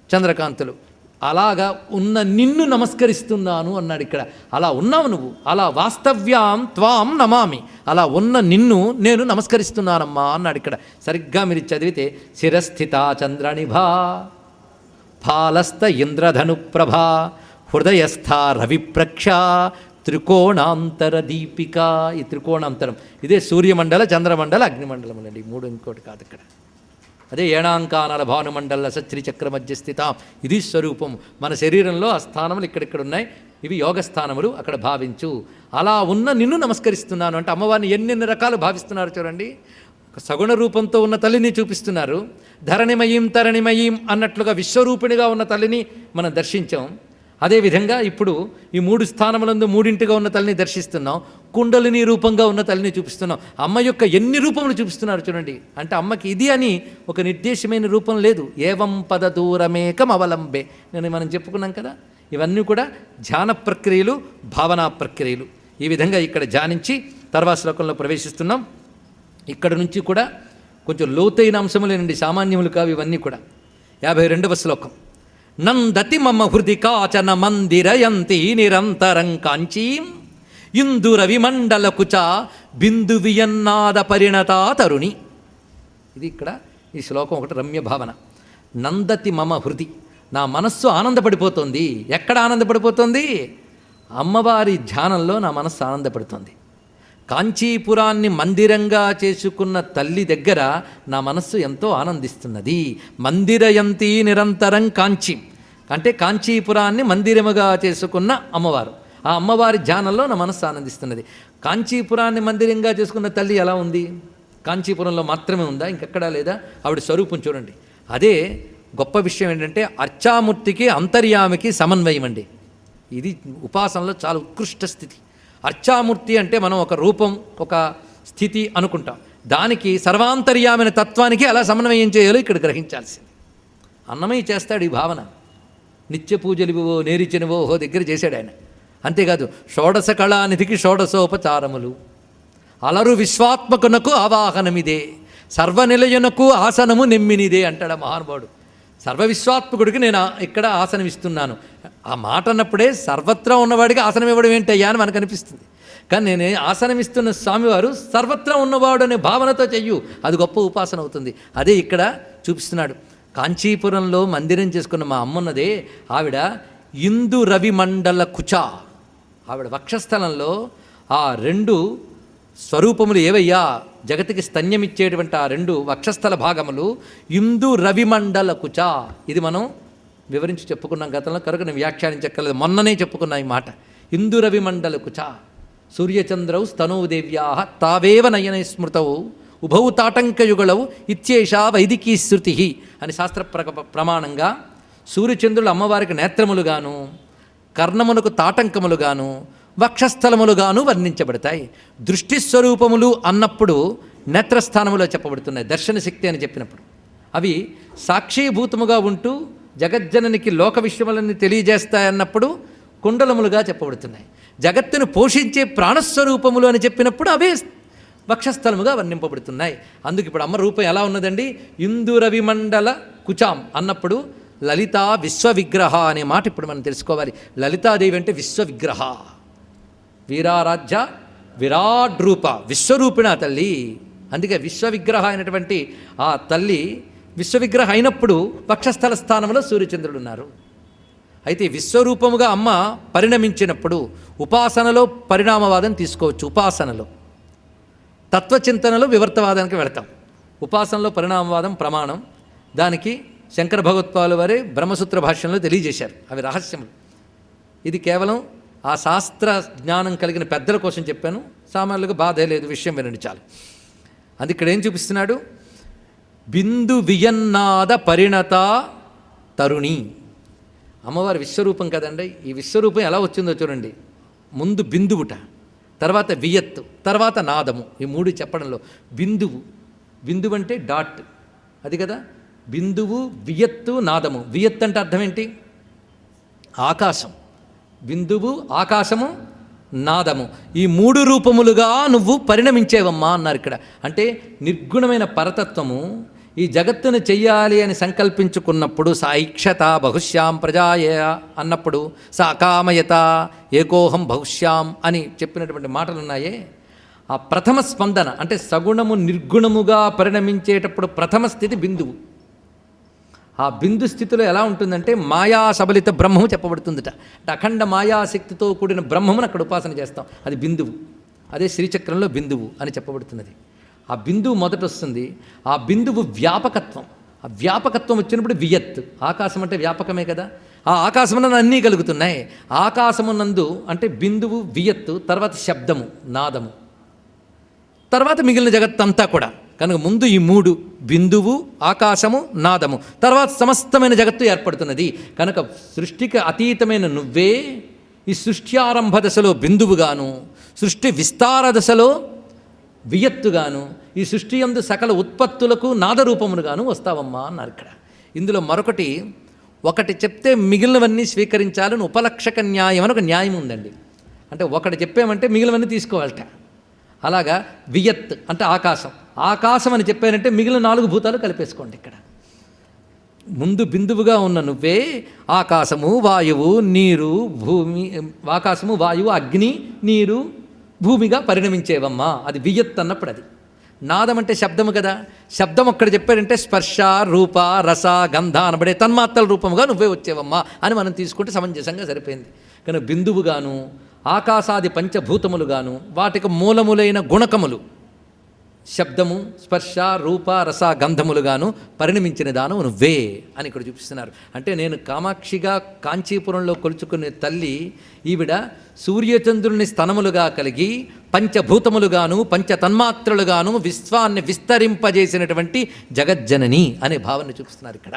చంద్రకాంతులు. అలాగా ఉన్న నిన్ను నమస్కరిస్తున్నాను అన్నాడు ఇక్కడ. అలా ఉన్నావు నువ్వు, అలా వాస్తవ్యాం త్వాం నమామి, అలా ఉన్న నిన్ను నేను నమస్కరిస్తున్నానమ్మా అన్నాడు ఇక్కడ. సరిగ్గా మీరు చదివితే శిరస్థిత చంద్రనిభా ఫాలస్థ ఇంద్రధను ప్రభా హృదయస్థ రవిప్రక్ష త్రికోణాంతర దీపిక. ఈ త్రికోణాంతరం ఇదే సూర్యమండల, చంద్రమండల, అగ్నిమండలం అండి. 3 ఇంకోటి కాదు ఇక్కడ. అదే ఏణాంకానాల భానుమండల సత్రిచక్ర మధ్య స్థితాం, ఇది స్వరూపం. మన శరీరంలో ఆ స్థానములు ఇక్కడిక్కడ ఉన్నాయి, ఇవి యోగ స్థానములు, అక్కడ భావించు. అలా ఉన్న నిన్ను నమస్కరిస్తున్నాను అంటే అమ్మవారిని ఎన్నెన్ని రకాలు భావిస్తున్నారు చూడండి. ఒక సగుణ రూపంతో ఉన్న తల్లిని చూపిస్తున్నారు, ధరణిమయీం తరణిమయీం అన్నట్లుగా విశ్వరూపిణిగా ఉన్న తల్లిని మనం దర్శించాం. అదేవిధంగా ఇప్పుడు ఈ 3 స్థానములందు 3 ఉన్న తల్లిని దర్శిస్తున్నాం, కుండలిని రూపంగా ఉన్న తల్లిని చూపిస్తున్నాం. అమ్మ యొక్క ఎన్ని రూపములు చూపిస్తున్నారు చూడండి. అంటే అమ్మకి ఇది అని ఒక నిర్దేశమైన రూపం లేదు. ఏవం పద దూరమేకం అవలంబే నేను మనం చెప్పుకున్నాం కదా. ఇవన్నీ కూడా ధ్యాన ప్రక్రియలు, భావనా ప్రక్రియలు. ఈ విధంగా ఇక్కడ ధ్యానించి తర్వాత శ్లోకంలో ప్రవేశిస్తున్నాం. ఇక్కడ నుంచి కూడా కొంచెం లోతైన అంశములేనండి, సామాన్యములు కావు ఇవన్నీ కూడా. 52వ శ్లోకం. నందతి మమ హృది కాచన మందిరయంతి నిరంతరం కాంచీం ఇందుర విమండల కుచ బిందు వియన్నాద పరిణతా తరుణి. ఇది ఇక్కడ ఈ శ్లోకం ఒకటి రమ్య భావన. నందతి మమ హృది, నా మనస్సు ఆనందపడిపోతుంది. ఎక్కడ ఆనందపడిపోతుంది? అమ్మవారి ధ్యానంలో నా మనస్సు ఆనందపడుతుంది. కాంచీపురాన్ని మందిరంగా చేసుకున్న తల్లి దగ్గర నా మనస్సు ఎంతో ఆనందిస్తున్నది. మందిరయంతి నిరంతరం కాంచీ అంటే కాంచీపురాన్ని మందిరముగా చేసుకున్న అమ్మవారు, ఆ అమ్మవారి ధ్యానంలో నా మనస్సు ఆనందిస్తున్నది. కాంచీపురాన్ని మందిరంగా చేసుకున్న తల్లి ఎలా ఉంది? కాంచీపురంలో మాత్రమే ఉందా? ఇంకెక్కడా లేదా? ఆవిడ స్వరూపం చూడండి. అదే గొప్ప విషయం ఏంటంటే అర్చామూర్తికి అంతర్యామికి సమన్వయం అండి. ఇది ఉపాసనలో చాలా ఉత్కృష్ట స్థితి. అర్చామూర్తి అంటే మనం ఒక రూపం, ఒక స్థితి అనుకుంటాం, దానికి సర్వాంతర్యామైన తత్వానికి అలా సమన్వయం చేయాలో ఇక్కడ గ్రహించాల్సింది. అన్నమయ్య చేస్తాడు ఈ భావన. నిత్య పూజలివో నేరిచెనువో దగ్గర చేశాడు ఆయన. అంతేకాదు షోడశ కళానిధికి షోడశోపచారములు, అలరు విశ్వాత్మకునకు ఆవాహనమిదే, సర్వనిలయునకు ఆసనము నెమ్మినిదే అంటాడు మహానుభావుడు. సర్వవిశ్వాత్మకుడికి నేను ఇక్కడ ఆసనం ఇస్తున్నాను. ఆ మాట అన్నప్పుడే సర్వత్రా ఉన్నవాడికి ఆసనం ఇవ్వడం ఏంటయ్యా అని మనకు అనిపిస్తుంది. కానీ నేను ఆసనం ఇస్తున్న స్వామివారు సర్వత్రా ఉన్నవాడు అనే భావనతో చెయ్యు, అది గొప్ప ఉపాసన అవుతుంది. అదే ఇక్కడ చూపిస్తున్నాడు. కాంచీపురంలో మందిరం చేసుకున్న మా అమ్మన్నదే, ఆవిడ ఇందు రవి మండల కుచ, ఆవిడ వక్షస్థలంలో ఆ 2 స్వరూపములు ఏవయ్యా, జగతికి స్తన్యమిచ్చేటువంటి ఆ 2 వక్షస్థల భాగములు ఇందు రవిమండల కుచ. ఇది మనం వివరించి చెప్పుకున్నాం గతంలో, కనుక నేను వ్యాఖ్యానించక్కర్లేదు, మొన్ననే చెప్పుకున్నా ఈ మాట. ఇందు రవిమండల కుచ సూర్యచంద్రౌ స్తనౌ దేవ్యా తావేవ నయన స్మృతౌ ఉభౌ తాటంకయుగళవు ఇత్యేషా వైదికీ శృతి అని శాస్త్ర ప్రమాణంగా సూర్యచంద్రులు అమ్మవారికి నేత్రములుగాను, కర్ణమునకు తాటంకములుగాను, వక్షస్థలములుగాను వర్ణించబడతాయి. దృష్టిస్వరూపములు అన్నప్పుడు నేత్రస్థానములో చెప్పబడుతున్నాయి, దర్శన శక్తి అని చెప్పినప్పుడు. అవి సాక్షీభూతముగా ఉంటూ జగజ్జననికి లోక విషయములన్నీ తెలియజేస్తాయన్నప్పుడు కుండలములుగా చెప్పబడుతున్నాయి. జగత్తును పోషించే ప్రాణస్వరూపములు అని చెప్పినప్పుడు అవే వక్షస్థలముగా వర్ణింపబడుతున్నాయి. అందుకు ఇప్పుడు అమ్మ రూపం ఎలా ఉన్నదండి? ఇందురవిమండల కుచాం అన్నప్పుడు లలితా విశ్వవిగ్రహ అనే మాట ఇప్పుడు మనం తెలుసుకోవాలి. లలితాదేవి అంటే విశ్వవిగ్రహ, వీరారాధ్య విరాట్ రూప, విశ్వరూపిణ తల్లి. అందుకే విశ్వవిగ్రహ అయినటువంటి ఆ తల్లి విశ్వవిగ్రహ అయినప్పుడు వక్షస్థల స్థానంలో సూర్యచంద్రుడు ఉన్నారు. అయితే విశ్వరూపముగా అమ్మ పరిణమించినప్పుడు ఉపాసనలో పరిణామవాదం తీసుకోవచ్చు. ఉపాసనలో తత్వచింతనలో వివర్తవాదానికి వెళతాం. ఉపాసనలో పరిణామవాదం ప్రమాణం. దానికి శంకర భగవత్పాదుల వారే బ్రహ్మసూత్ర భాష్యంలో తెలియజేశారు. అవి రహస్యములు. ఇది కేవలం ఆ శాస్త్ర జ్ఞానం కలిగిన పెద్దల కోసం చెప్పాను. సామాన్యులకు బాధే లేదు, విషయం వినండి చాలు. అది ఇక్కడ ఏం చూపిస్తున్నాడు? బిందు వియన్నాద పరిణత తరుణి. అమ్మవారి విశ్వరూపం కదండి. ఈ విశ్వరూపం ఎలా వచ్చిందో చూడండి. ముందు బిందువుట, తర్వాత వియత్తు, తర్వాత నాదము. ఈ మూడు చెప్పడంలో బిందువు, బిందువు అంటే డాట్, అది కదా బిందువు, వియత్తు, నాదము. వియత్తు అంటే అర్థం ఏంటి? ఆకాశం. బిందువు, ఆకాశము, నాదము. ఈ మూడు రూపములుగా నువ్వు పరిణమించేవమ్మా అన్నారు ఇక్కడ. అంటే నిర్గుణమైన పరతత్వము ఈ జగత్తును చెయ్యాలి అని సంకల్పించుకున్నప్పుడు సాయిక్షత బహుశ్యాం ప్రజాయ అన్నప్పుడు సా అకామయత ఏకోహం బహుశ్యాం అని చెప్పినటువంటి మాటలు ఉన్నాయే, ఆ ప్రథమ స్పందన అంటే సగుణము నిర్గుణముగా పరిణమించేటప్పుడు ప్రథమ స్థితి బిందువు. ఆ బిందు స్థితిలో ఎలా ఉంటుందంటే మాయా సబలిత బ్రహ్మము చెప్పబడుతుందట. అంటే అఖండ మాయాశక్తితో కూడిన బ్రహ్మమును అక్కడ ఉపాసన చేస్తాం. అది బిందువు. అదే శ్రీచక్రంలో బిందువు అని చెప్పబడుతున్నది. ఆ బిందువు మొదట వస్తుంది. ఆ బిందువు వ్యాపకత్వం. ఆ వ్యాపకత్వం వచ్చినప్పుడు వియత్. ఆకాశం అంటే వ్యాపకమే కదా. ఆ ఆకాశమునందు అన్నీ కలుగుతున్నాయి. ఆకాశమునందు అంటే బిందువు, వియత్తు, తర్వాత శబ్దము, నాదము, తర్వాత మిగిలిన జగత్తంతా కూడా. కనుక ముందు ఈ మూడు, బిందువు, ఆకాశము, నాదము, తర్వాత సమస్తమైన జగత్తు ఏర్పడుతున్నది. కనుక సృష్టికి అతీతమైన నువ్వే ఈ సృష్టి ఆరంభ దశలో బిందువుగాను, సృష్టి విస్తార దశలో వియత్తుగాను, ఈ సృష్టి యందు సకల ఉత్పత్తులకు నాదరూపములుగాను వస్తావమ్మా అన్నారు ఇక్కడ. ఇందులో ఒకటి చెప్తే మిగిలినవన్నీ స్వీకరించాలని ఉపలక్షక న్యాయం అని ఒక న్యాయం ఉందండి. అంటే ఒకటి చెప్పామంటే మిగిలినవన్నీ తీసుకోవాలట. అలాగా వియత్ అంటే ఆకాశం. ఆకాశం అని చెప్పారంటే మిగిలిన 4 భూతాలు కలిపేసుకోండి ఇక్కడ. ముందు బిందువుగా ఉన్న నువ్వే ఆకాశము, వాయువు, నీరు, భూమి, ఆకాశము, వాయువు, అగ్ని, నీరు, భూమిగా పరిణమించేవమ్మా. అది వియత్ అన్నప్పుడు. అది నాదం అంటే శబ్దము కదా. శబ్దం ఒక్కడ చెప్పారంటే స్పర్శ, రూప, రస, గంధ అనబడే తన్మాత్రల రూపముగా నువ్వే వచ్చేవమ్మా అని మనం తీసుకుంటే సమంజసంగా సరిపోయింది. కనుక బిందువుగాను, ఆకాశాది పంచభూతములుగాను, వాటికి మూలములైన గుణకములు శబ్దము, స్పర్శ, రూప, రస, గంధములుగాను పరిణమించిన దానవు నువ్వే అని ఇక్కడ చూపిస్తున్నారు. అంటే నేను కామాక్షిగా కాంచీపురంలో కొలుచుకునే తల్లి ఈవిడ సూర్యచంద్రుని స్తనములుగా కలిగి పంచభూతములుగాను, పంచతన్మాత్రలుగాను విశ్వాన్ని విస్తరింపజేసినటువంటి జగజ్జనని అనే భావన చూపిస్తున్నారు ఇక్కడ.